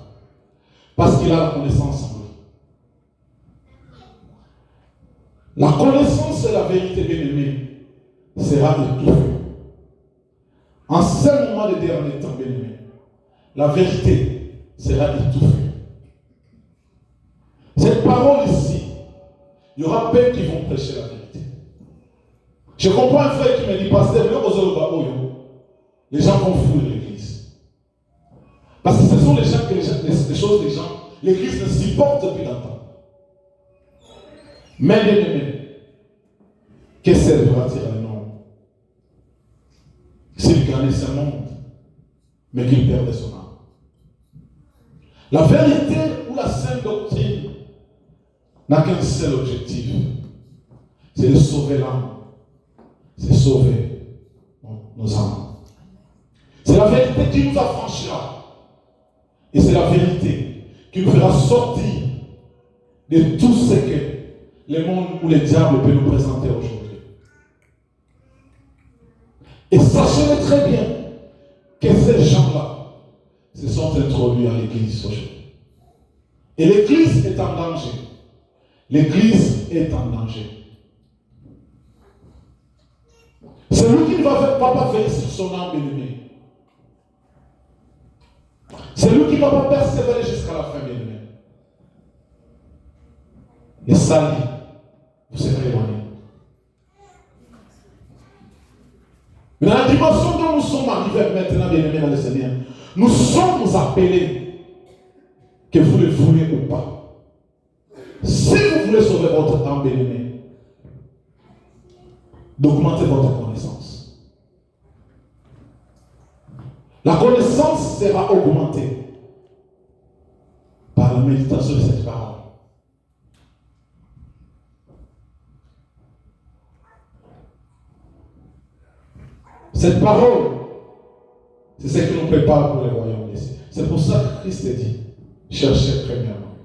parce qu'il a la connaissance en lui. La connaissance et la vérité, bien-aimé, sera étouffée. En ce moment de dernier temps, bien-aimé, la vérité sera étouffée. Cette parole ici, il y aura peu qui vont prêcher la vérité. Je comprends un frère qui me dit, pasteur, les gens vont fuir l'église. Parce que ce sont les choses des gens, l'église ne supporte depuis longtemps. Mais bien-aimé, que servira-t-il à un homme s'il gagnait ce monde, mais qu'il perdait son âme? La vérité ou la sainte doctrine n'a qu'un seul objectif, c'est de sauver l'âme, c'est sauver nos âmes. C'est la vérité qui nous affranchira. Et c'est la vérité qui nous fera sortir de tout ce que le monde ou le diable peut nous présenter aujourd'hui. Et sachez très bien que ces gens-là se sont introduits à l'église aujourd'hui. Et l'église est en danger. L'église est en danger. Celui qui ne va pas veiller sur son âme bien-aimée Celui qui ne va pas persévérer jusqu'à la fin, bien aimé. Et sali, vous serez éloigné. Mais dans la dimension dont nous sommes arrivés maintenant, bien aimé dans le Seigneur, nous sommes appelés, que vous le voulez ou pas. Si vous voulez sauver votre âme, bien aimé, d'augmenter votre connaissance. La connaissance sera augmentée par la méditation de cette parole. Cette parole, c'est ce qui nous prépare pour le royaume des cieux. C'est pour ça que Christ a dit, cherchez premièrement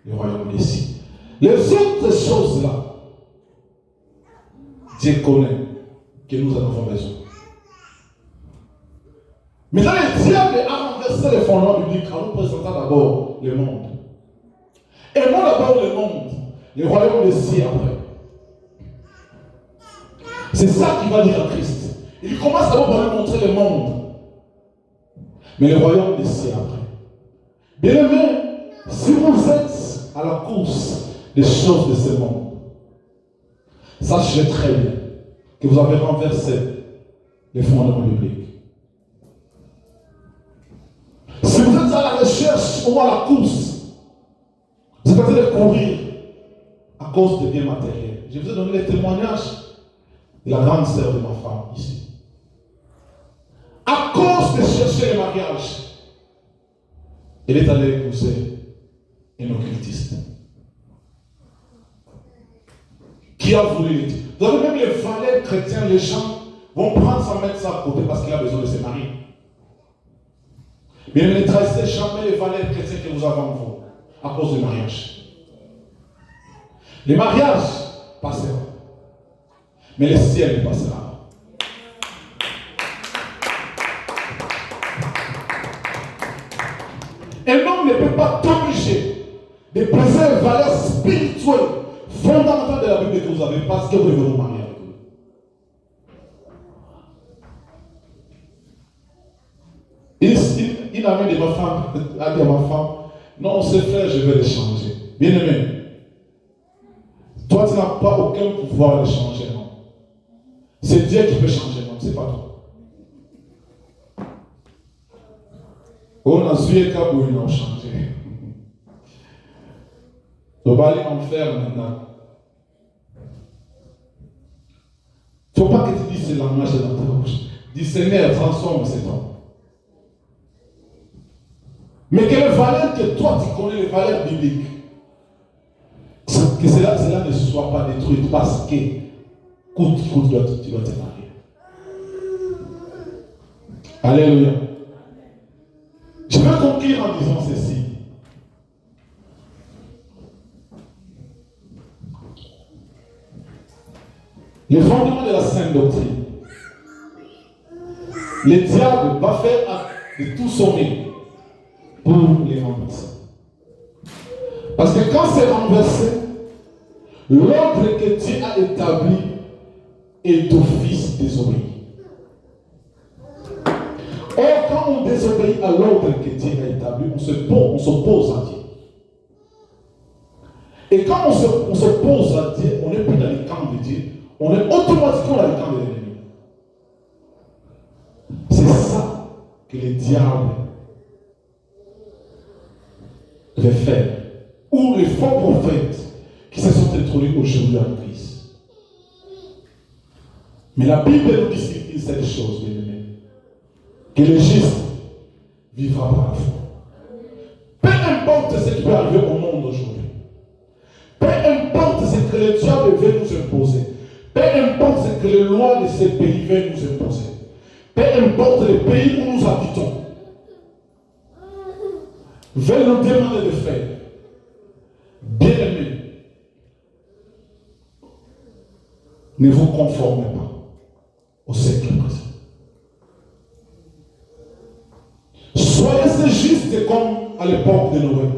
le royaume des cieux. Les autres choses-là, Dieu connaît que nous en avons besoin. Maintenant, le diable a renversé les fondements bibliques en nous présentant d'abord le monde. Et non d'abord le monde, le royaume des cieux après. C'est ça qu'il va dire à Christ. Il commence d'abord par nous montrer le monde, mais le royaume des cieux après. Bien aimé, si vous êtes à la course des choses de ce monde, sachez très bien que vous avez renversé les fondements bibliques. Si vous êtes à la recherche ou à la course, vous êtes en train de courir à cause des biens matériels. Je vous ai donné les témoignages de la grande sœur de ma femme ici. À cause de chercher le mariage, elle est allée épouser un occultiste. Qui a voulu les dire. Vous avez même les valeurs chrétiens, les gens vont prendre ça, mettre ça à côté parce qu'il a besoin de se marier. Mais ne tracez jamais les valeurs chrétiennes que vous avez en vous à cause du mariage. Les mariages passeront, mais le ciel ne passera pas. Un homme ne peut pas t'obliger de briser les valeurs spirituelles fondamentales de la Bible que vous avez parce que vous devez vous marier avec lui. Il a mis de ma femme, a dit à ma femme, non, ce frère, je vais le changer. Bien aimé, toi, tu n'as pas aucun pouvoir de changer, non. C'est Dieu qui peut changer, non, c'est pas toi. On a su et où ils ont changé. On va aller en faire maintenant. Il ne faut pas que tu dises ce langage dans ta bouche. Dis Seigneur, transforme cet homme. Mais que les valeurs que toi tu connais, les valeurs bibliques, que cela ne soit pas détruit parce que coûte tu dois te marier. Alléluia. Je vais conclure en disant ceci. Les fondements de la sainte doctrine. Le diable va faire de tout son mieux pour les renverser. Parce que quand c'est renversé, l'ordre que Dieu a établi est d'office désobéi. Or, quand on désobéit à l'ordre que Dieu a établi, on s'oppose à Dieu. Et quand on s'oppose à Dieu, on n'est plus dans le camp de Dieu, on est automatiquement dans le camp de l'ennemi. C'est ça que le diable veut faire. Ou les faux prophètes qui se sont introduits aujourd'hui en Christ. Mais la Bible nous dit une seule chose, bien aimé, que le juste vivra par la foi. Peu importe ce qui peut arriver au monde aujourd'hui. Peu importe ce que le diable veut nous imposer. Peu importe ce que les lois de ces pays veulent nous imposer. Peu importe les pays où nous habitons. Veulent nous demander de faire. Bien aimé, ne vous conformez pas au siècle présent. Soyez justes comme à l'époque de Noé.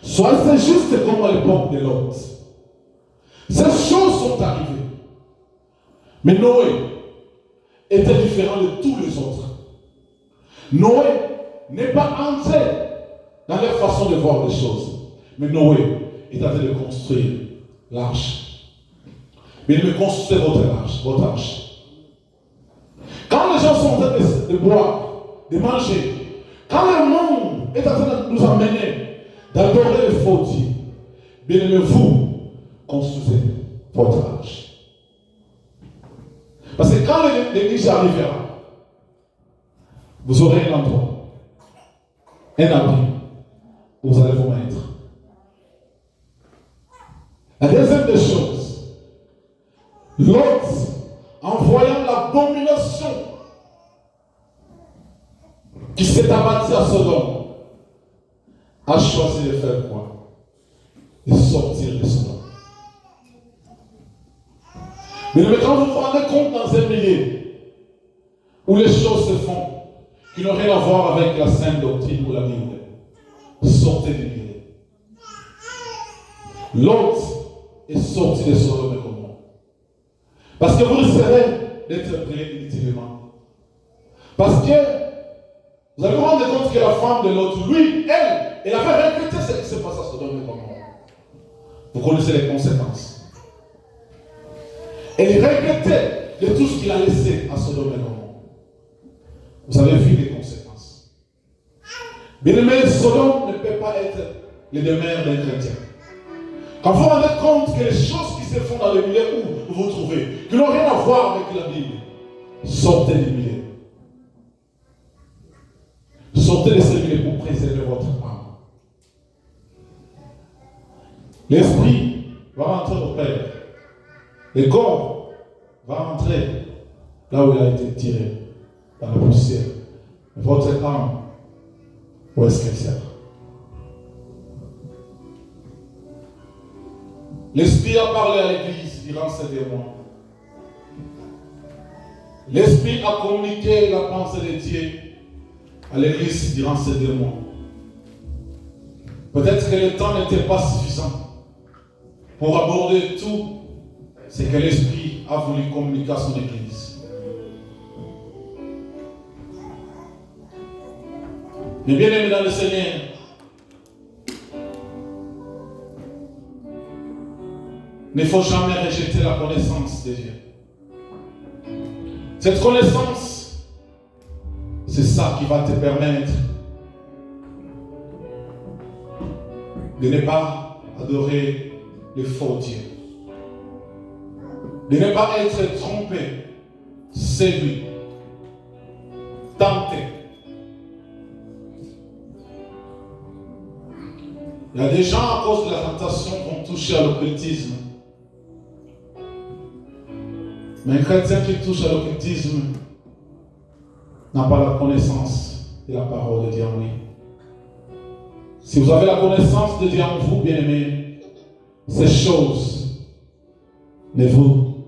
Soyez justes comme à l'époque de Lot. Ces choses sont arrivées. Mais Noé était différent de tous les autres. Noé n'est pas entré dans leur façon de voir les choses. Mais Noé est en train de construire l'arche. Mais il me construisez votre arche. Quand les gens sont en train de boire, de manger, quand le monde est en train de nous amener d'adorer le faux Dieu, bien aimé, vous construisez votre arche. Parce que quand l'église arrivera, vous aurez un endroit, un abri, où vous allez vous mettre. La deuxième des choses, Lot, en voyant l'abomination qui s'est abattue à Sodome, a choisi de faire quoi? De sortir de Sodome. Mais quand vous vous rendez compte dans un milieu où les choses se font qui n'ont rien à voir avec la sainte doctrine ou la Bible, sortez du milieu. Lot est sorti de Sodome et Gomorrhe. Parce que vous risquerez d'être brûlé inutilement. Parce que vous allez vous rendre compte que la femme de Lot, lui, elle avait regretté ce qui s'est passé à Sodome et Gomorrhe. Vous connaissez les conséquences. Elle regrettait de tout ce qu'il a laissé à Sodome et Gomorrhe. Vous avez vu les conséquences. Bien aimé, Sodome ne peut pas être le demeure d'un chrétien. Quand vous vous rendez compte que les choses qui se font dans le milieu où vous vous trouvez, qui n'ont rien à voir avec la Bible, sortez du milieu. Sortez de ce milieu pour préserver votre âme. L'esprit va rentrer au Père. Le corps va rentrer là où il a été tiré, dans la poussière. Votre âme, où est-ce qu'elle sert? L'Esprit a parlé à l'Église durant ces 2 mois. L'Esprit a communiqué la pensée de Dieu à l'Église durant ces 2 mois. Peut-être que le temps n'était pas suffisant pour aborder tout ce que l'Esprit a voulu communiquer à son Église. Mais bien aimés dans le Seigneur, il ne faut jamais rejeter la connaissance de Dieu. Cette connaissance, c'est ça qui va te permettre de ne pas adorer le faux Dieu. De ne pas être trompé, séduit, tenté. Il y a des gens à cause de la tentation qui vont toucher à l'occultisme. Mais un chrétien qui touche à l'occultisme n'a pas la connaissance de la parole de Dieu en lui. Si vous avez la connaissance de Dieu en vous, bien-aimés, ces choses ne vont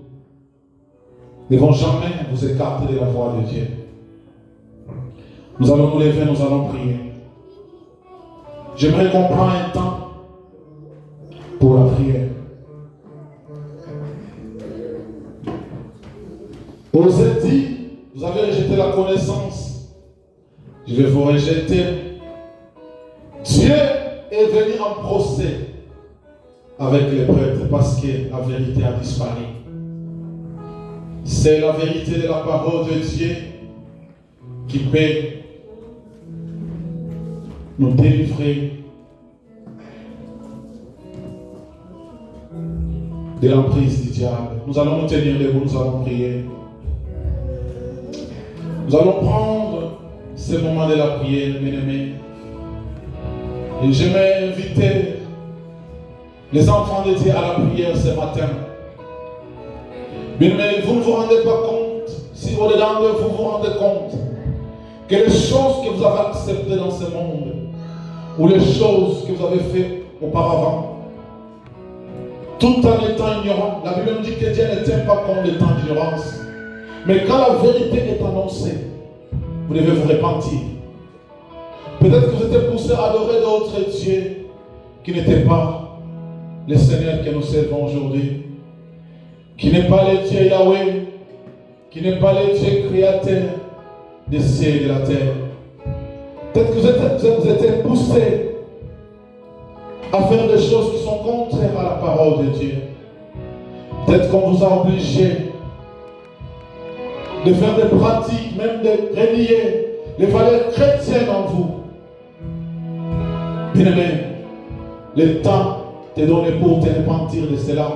jamais vous écarter de la voie de Dieu. Nous allons nous lever, nous allons prier. J'aimerais qu'on prenne un temps pour la prière. Osez dire, vous avez rejeté la connaissance, je vais vous rejeter. Dieu est venu en procès avec les prêtres parce que la vérité a disparu. C'est la vérité de la parole de Dieu qui peut nous délivrer de l'emprise du diable. Nous allons nous tenir debout, nous allons prier. Nous allons prendre ce moment de la prière, bien-aimés. Et j'aimerais inviter les enfants de Dieu à la prière ce matin. Bien-aimés, vous ne vous rendez pas compte, si au-dedans de vous vous rendez compte, que les choses que vous avez acceptées dans ce monde, ou les choses que vous avez faites auparavant, tout en étant ignorant, la Bible dit que Dieu ne tient pas compte des temps d'ignorance. Mais quand la vérité est annoncée, vous devez vous repentir. Peut-être que vous êtes poussé à adorer d'autres dieux qui n'étaient pas le Seigneur que nous servons aujourd'hui, qui n'est pas le Dieu Yahweh, qui n'est pas le Dieu créateur des cieux et de la terre. Peut-être que vous êtes poussé à faire des choses qui sont contraires à la parole de Dieu. Peut-être qu'on vous a obligé de faire des pratiques, même de renier les valeurs chrétiennes en vous. Bien-aimé, le temps t'est donné pour te repentir de cela.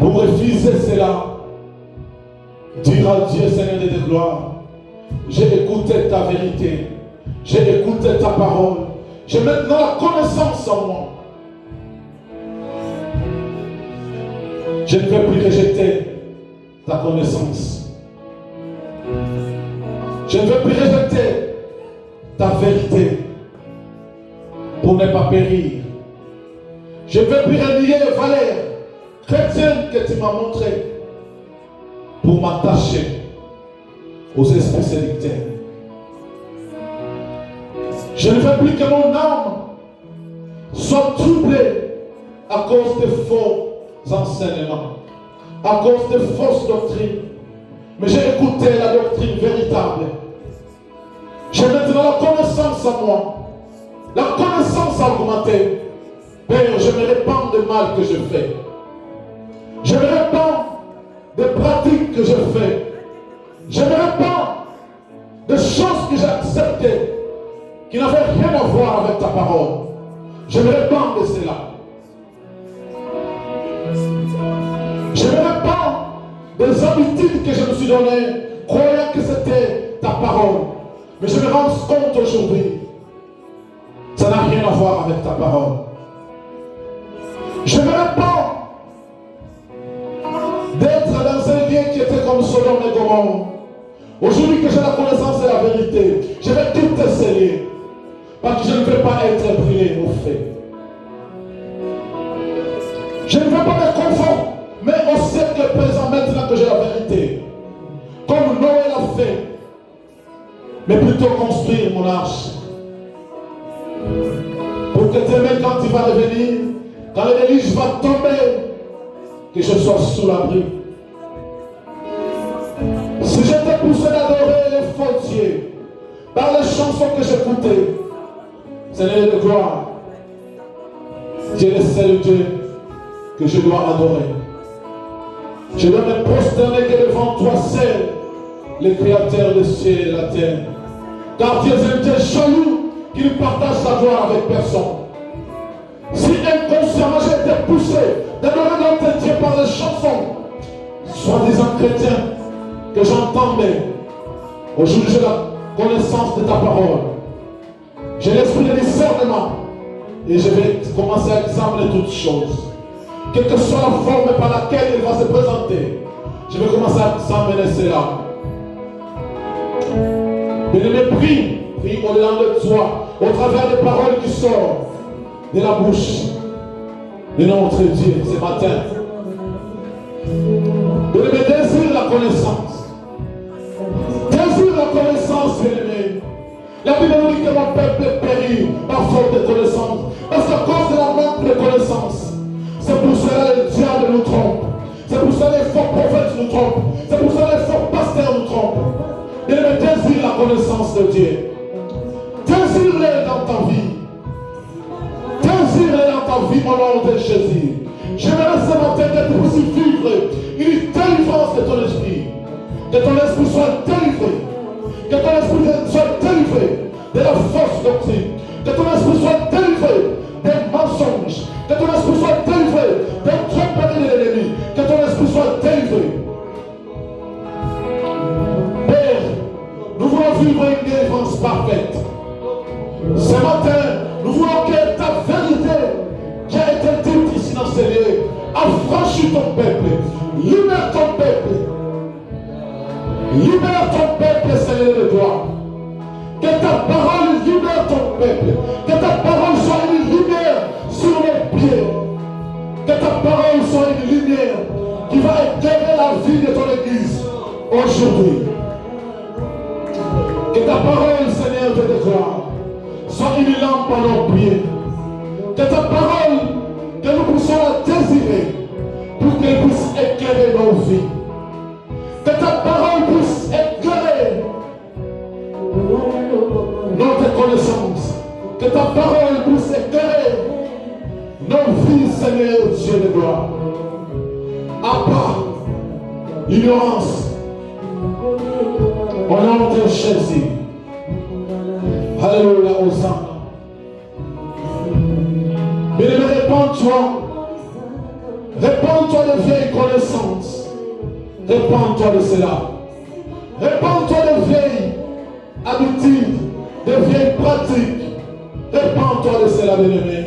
Pour refuser cela, dire à Dieu, Seigneur de gloire, j'ai écouté ta vérité, j'ai écouté ta parole, j'ai maintenant la connaissance en moi. Je ne veux plus rejeter ta connaissance. Je ne veux plus rejeter ta vérité pour ne pas périr. Je ne veux plus renier les valeurs chrétiennes que tu m'as montrées pour m'attacher aux esprits séducteurs. Je ne veux plus que mon âme soit troublée à cause de faux enseignements, à cause de fausses doctrines. Mais j'ai écouté la doctrine véritable. J'ai maintenant la connaissance en moi, la connaissance augmentée. Père, je me répands de mal que je fais. Je me répands des pratiques que je fais. Je me répands des choses que j'ai acceptées qui n'avaient rien à voir avec ta parole. Je me répands de cela. Je me répands des habitudes que je me suis données, croyant que c'était ta parole. Mais je me rends compte aujourd'hui, ça n'a rien à voir avec ta parole. Je me répands d'être dans un lieu qui était comme Sodome et Gomorrhe. Aujourd'hui que j'ai la connaissance de la vérité, je vais tout essayer. Parce que je ne veux pas être brûlé au feu. Je ne veux pas me conformer au siècle présent maintenant que j'ai la vérité. Comme Noé l'a fait. Mais plutôt construire mon arche. Pour que demain quand il va revenir, quand le déluge va tomber, que je sois sous l'abri. Si j'étais poussé d'adorer les faux dieux par les chansons que j'écoutais, Seigneur de gloire, Dieu est le seul Dieu que je dois adorer. Je dois me prosterner que devant toi seul, le Créateur des cieux et de la terre. Car Dieu est un Dieu jaloux qui ne partage sa gloire avec personne. Si inconsciemment j'ai été poussé d'adorer notre Dieu par les chansons, soi-disant chrétiens, que j'entendais, aujourd'hui j'ai la connaissance de ta parole. J'ai l'esprit de discernement et je vais commencer à examiner toutes choses. Quelle que soit la forme par laquelle il va se présenter, je vais commencer à examiner cela. Bien-aimé, prie au-delà de toi, au travers des paroles qui sortent de la bouche de notre Dieu ce matin. Bien-aimé, désire la connaissance. Désire la connaissance, bien-aimé. La Bible nous dit que mon peuple périt par faute de connaissance. Parce qu'à cause de la manque de connaissance, c'est pour cela que le diable nous trompe. C'est pour cela que les faux prophètes nous trompent. C'est pour cela que les faux pasteurs nous trompent. Bien-aimé, désire la connaissance de Dieu. Désire-le dans ta vie. Désire-le dans ta vie au nom de Jésus. J'aimerais ce matin que tu puisses vivre une délivrance de ton esprit. Que ton esprit soit délivré. Que ton esprit soit délivré de la fausse doctrine. Que ton esprit soit délivré des mensonges. Que ton esprit soit délivré des tromperies de l'ennemi. Que ton esprit soit délivré. Père, nous voulons vivre une délivrance parfaite. Ce matin, nous voulons que ta vérité qui a été dite ici dans ce lieu affranchisse ton peuple. Libère ton peuple. Libère ton peuple, Seigneur de gloire. Que ta parole libère ton peuple. Que ta parole soit une lumière sur nos pieds. Que ta parole soit une lumière qui va éclairer la vie de ton église aujourd'hui. Que ta parole, Seigneur de gloire, soit une lampe à nos pieds. Que ta parole, que nous puissions la désirer pour qu'elle puisse éclairer nos vies. Que ta parole puisse éclairer Abba, l'ignorance. Au nom de Jésus. Alléluia, Hosanna. Bien-aimé, répands-toi. Répands-toi de vieilles connaissances. Répands-toi de cela. Répands-toi de vieilles habitudes, de vieilles pratiques. Répands-toi de cela, bien-aimé.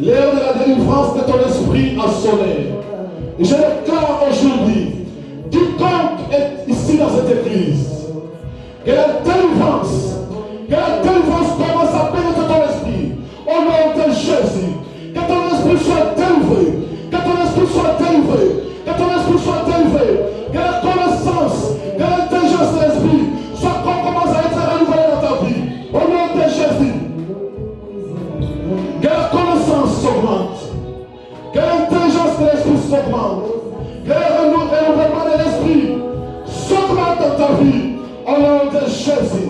L'heure de la délivrance de ton esprit a sonné. Et je déclare aujourd'hui, quiconque est ici dans cette église, que la délivrance commence à pénétrer ton esprit. Au nom de Jésus, que ton esprit soit délivré, que ton esprit soit délivré, que ton esprit soit délivré, que la connaissance, que l'intelligence de l'esprit commence à être renouvelée dans ta vie. Au nom de Jésus, que la connaissance s'augmente, que l'intelligence de l'esprit s'augmente, que le renouvellement de l'esprit s'augmente dans ta vie. Au nom de Jésus.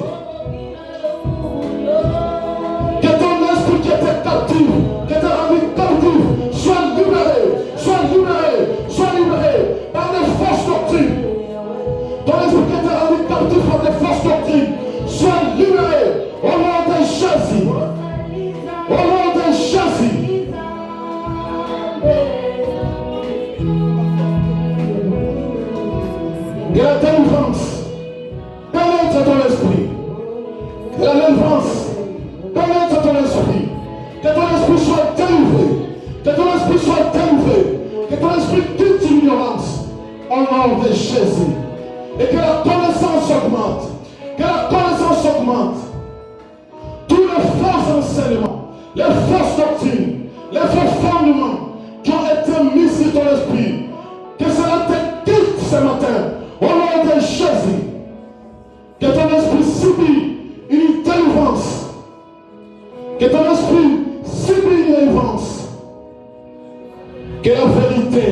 Que ton esprit qui était captif, qui était rendu captif, soit libéré par des fausses doctrines. Ton esprit qui était rendu captif par des fausses doctrines, soit libéré au nom de Jésus. Au nom de Jésus. Que la délivrance pénètre ton esprit. Que la délivrance pénètre ton esprit. Que ton esprit soit délivré. Que ton esprit soit délivré. Que ton esprit quitte l'ignorance. Au nom de Jésus. Et que la connaissance augmente. Que la connaissance augmente. Tous les faux enseignements, les fausses doctrines, les faux fondements qui ont été mis sur ton esprit, que cela te quitte ce matin. Au nom de Jésus. Que ton esprit subit une délivrance. Que ton esprit subit une délivrance. Que la vérité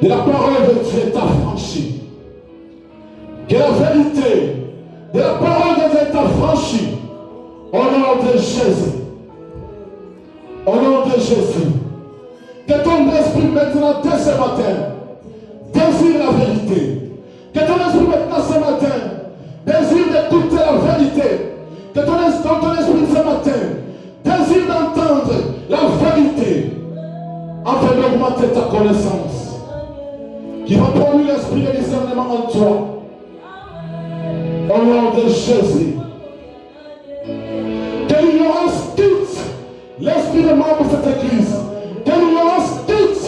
de la parole de Dieu t'affranchit. Que la vérité de la parole de Dieu t'affranchit. Au nom de Jésus. Au nom de Jésus. Que ton esprit maintenant, dès ce matin, désire la vérité. Que ton esprit maintenant ce matin désire d'écouter la vérité. Que ton esprit ce matin désire d'entendre la vérité afin d'augmenter ta connaissance. Qui va produire l'esprit de discernement en toi. Au nom de Jésus. Que l'ignorance quitte l'esprit de membre de cette église. Que l'ignorance quitte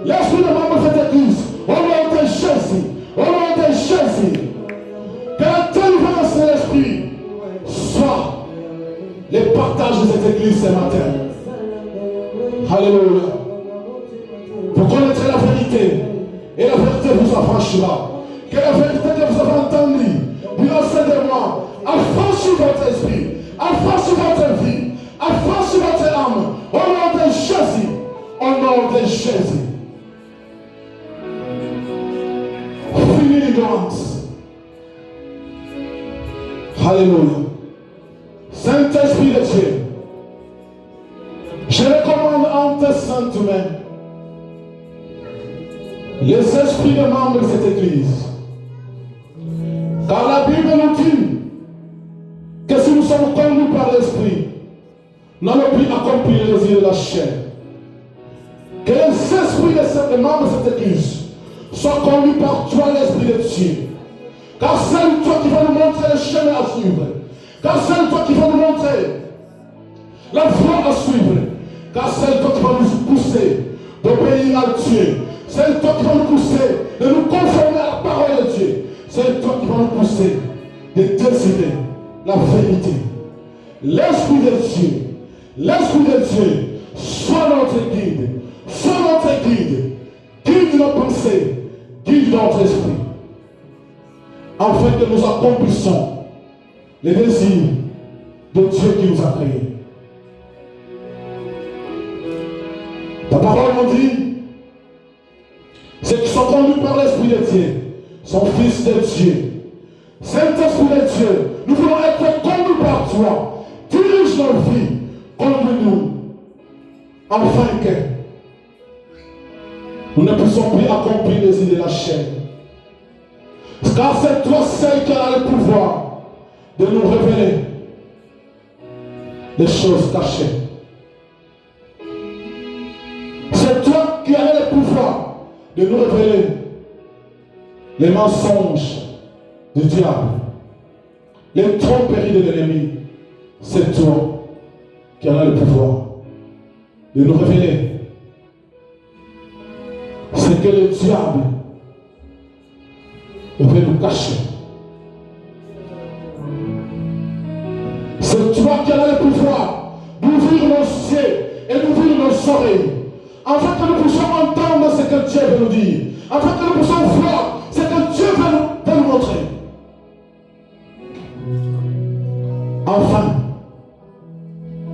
l'esprit de membre de cette église. Au nom de Jésus. Au nom de Jésus. Que la délivrance de l'esprit soit les partages de cette église ce matin. Alléluia. Vous connaîtrez la vérité et la vérité vous affranchira. Que la vérité que vous avez entendue durant ces 2 mois affranchit votre esprit, affranchit votre vie, affranchit votre âme. Au nom de Jésus. Au nom de Jésus. Finis l'ignorance. Alléluia. Saint-Esprit de Dieu, je recommande en tes saintes mains les esprits des membres de cette église. Car la Bible nous dit que si nous sommes conduits par l'esprit, nous n'allons plus accomplir les désirs de la chair. Que les esprits des membres de cette église soient conduits par toi, l'Esprit de Dieu. Car c'est toi qui vas nous montrer le chemin à suivre. Car c'est toi qui vas nous montrer la voie à suivre. Car c'est toi qui vas nous pousser d'obéir à Dieu. C'est toi qui vas nous pousser de nous conformer à la parole de Dieu. C'est toi qui vas nous pousser de décider la vérité. L'Esprit de Dieu, soit notre guide, guide nos pensées, guide notre esprit, afin que nous accomplissions les désirs de Dieu qui nous a créés. Ta parole nous dit, ceux qui sont conduits par l'Esprit de Dieu sont fils de Dieu. Saint-Esprit de Dieu, nous voulons être conduits par toi. Dirige nos vies, conduis-nous, afin que Nous ne puissions plus accomplir les idées de la chair. Car c'est toi seul qui as le pouvoir de nous révéler les choses cachées. C'est toi qui as le pouvoir de nous révéler les mensonges du diable, les tromperies de l'ennemi. C'est toi qui as le pouvoir de nous révéler ce que le diable veut nous cacher. C'est toi qui as le pouvoir d'ouvrir nos yeux et d'ouvrir nos oreilles, afin que nous puissions entendre ce que Dieu veut nous dire, afin que nous puissions voir ce que Dieu veut nous montrer. Afin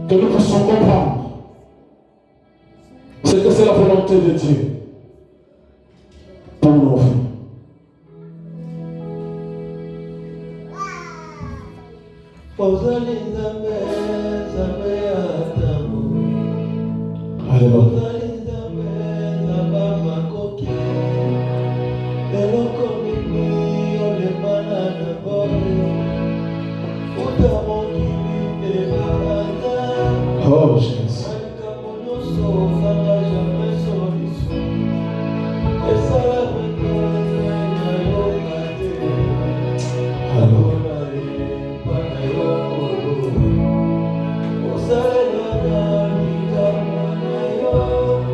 que nous puissions comprendre ce que c'est la volonté de Dieu pour nos vies. Alléluia. Oh Jésus.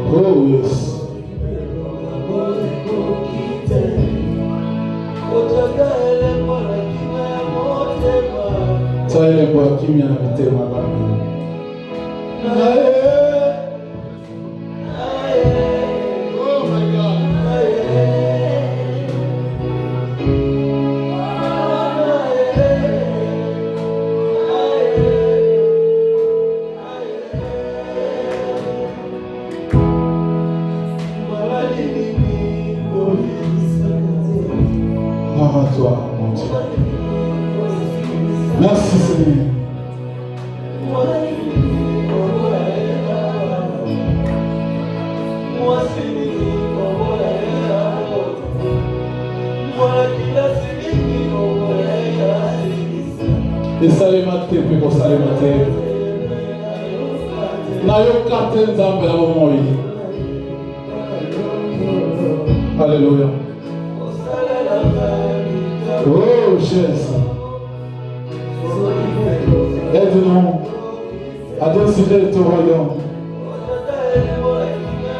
Oh yes. Ça est quoi qui m'a invité ma oh my God. Gloire à toi, mon Dieu. Merci Seigneur. Et salimate puis pour salimate. Na yo kate nzambe na bomoi. Alléluia. Oh Jésus. Aide-nous à décider ton royaume.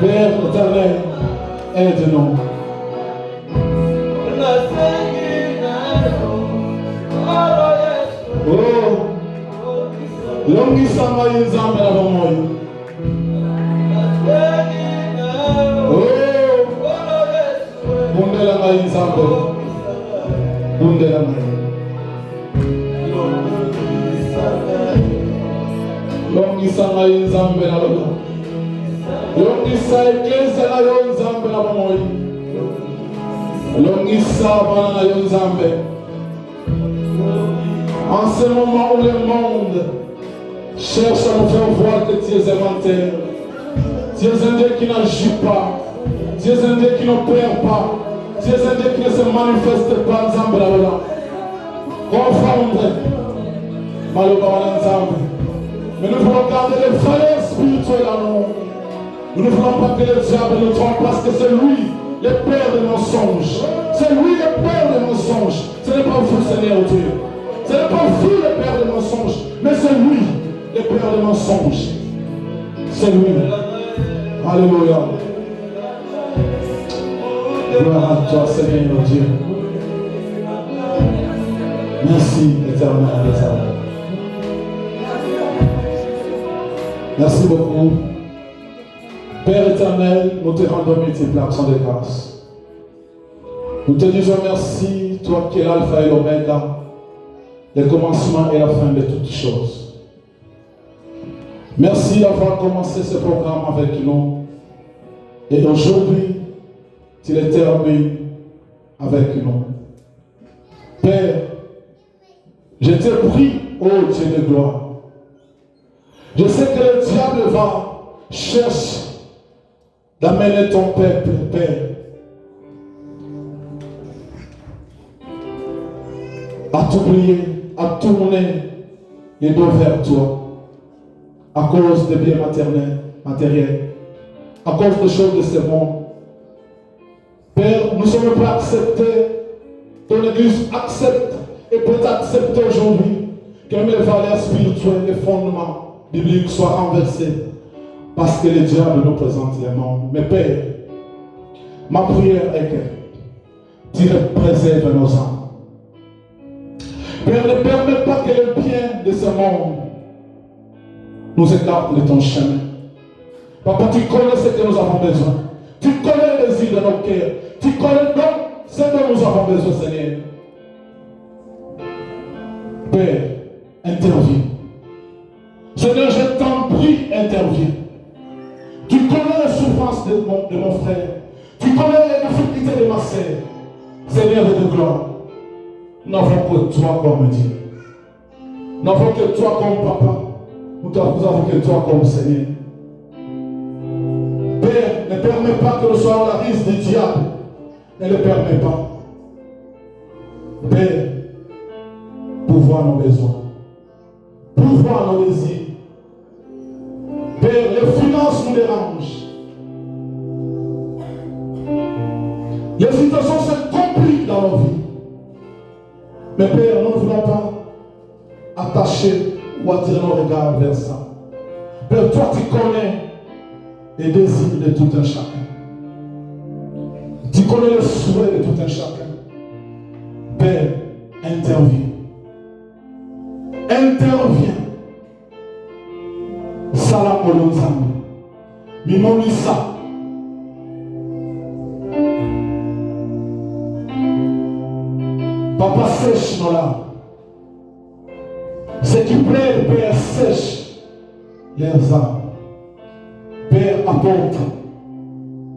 Père éternel, aide-nous. Oh, longi sama nzambe na bomoi. Oh, bundela ngai nzambe. Bundela ngai. Longisa ngai nzambe na lona. Longisa eklezia na yo nzambe na bomoi. Longisa bana na yo nzambe. En ce moment où le monde cherche à nous faire voir que tu es inventeur, tu es un Dieu qui n'agit pas, tu es un Dieu qui n'opère pas, tu es un Dieu qui ne se manifeste pas nzambe na lona. Confondre malheureusement nzambe. Mais nous voulons garder les valeurs spirituelles en nous. Nous ne voulons pas que le diable nous trompe parce que c'est lui le père des mensonges. C'est lui le père des mensonges. Ce n'est pas vous, Seigneur Dieu. Ce n'est pas vous le père des mensonges, mais c'est lui le père des mensonges. C'est lui. Alléluia. Gloire à toi, Seigneur Dieu. Merci, éternel des âmes. Merci beaucoup. Père éternel, nous te rendons multiples actions de grâce. Nous te disons merci, toi qui es l'alpha et l'oméga, le commencement et la fin de toutes choses. Merci d'avoir commencé ce programme avec nous. Et aujourd'hui, tu le termines avec nous. Père, je te prie, ô Dieu de gloire. Je sais que le diable va chercher d'amener ton peuple, Père, à t'oublier, à tourner les dos vers toi, à cause des biens matériels, à cause des choses de ce monde. Père, nous sommes prêts à accepter, ton Église accepte et peut accepter aujourd'hui que même les valeurs spirituelles, les fondements bibliques soient renversés parce que le diable nous présente les mondes. Mais Père, ma prière est que tu préserves nos âmes. Père, ne permets pas que le bien de ce monde nous écarte de ton chemin. Papa, tu connais ce que nous avons besoin. Tu connais les désirs de nos cœurs. Tu connais donc ce dont nous avons besoin, Seigneur. Père, interviens. Seigneur, je t'en prie, interviens. Tu connais la souffrance de mon frère. Tu connais les difficultés de ma sœur. Seigneur de gloire, nous n'avons que toi comme Dieu. Nous n'avons que toi comme papa. Nous avons que toi comme Seigneur. Père, ne permets pas que nous soyons à la risque du diable. Ne le permets pas. Père, pourvois nos besoins. Pourvois nos désirs. Père, les finances nous dérangent. Les situations se compliquent dans nos vies. Mais Père, nous ne voulons pas attacher ou attirer nos regards vers ça. Père, toi tu connais les désirs de tout un chacun. Tu connais le souhait de tout un chacun. Père, interviens. Interviens. Salam olonzambe. Mimonisa. Papa, sèche nos larmes. Ce qui plaît, Père, sèche leurs âmes. Père, apporte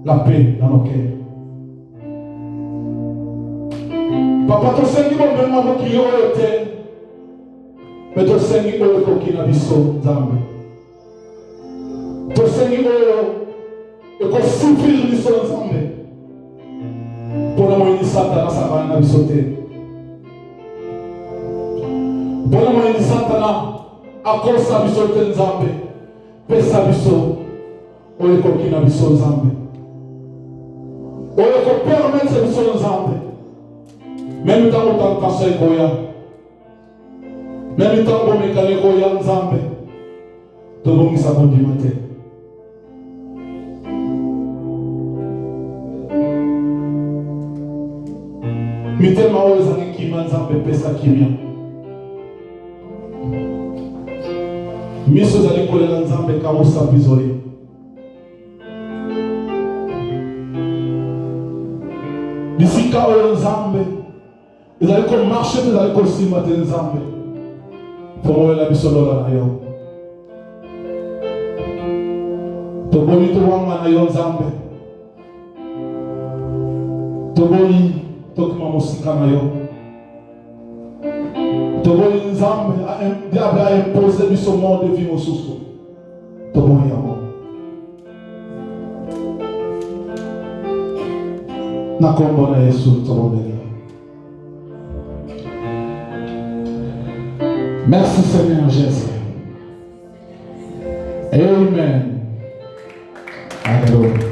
la paix dans nos cœurs. Papa, ton Seigneur, même avant qu'il y ait été, mais ton Seigneur, il y a Zambe. Ton Seigneur, il y a souffrir biso Zambe. Pour nous, il y a Satan, ça va nous sauter. Pour nous, il y a Satan, à cause de biso Zambe. Pesa biso, il y a biso Zambe. Il y a permettre biso Zambe. Même temps où tu as passé Goya, même temps où tu as passé Goya Nzambe, tu vas mis à bon dimanche. Mite mawe zangi kima Nzambe pesa kimia. Miso zali kolela Nzambe kamusa bizoli. Bisika oyo Nzambe. Ils allaient comme marcher, ils allaient comme si matin Nzambe. Pour moi, la mission de la nayo. Toboni tuwanga nayo Nzambe. Toboni tokima musika nayo. Toboni Nzambe diable a imposé mission monde de vie au sous. Toboni yamo. Nakombo na Yesu toboni. Merci Seigneur Jésus. Amen. Alléluia.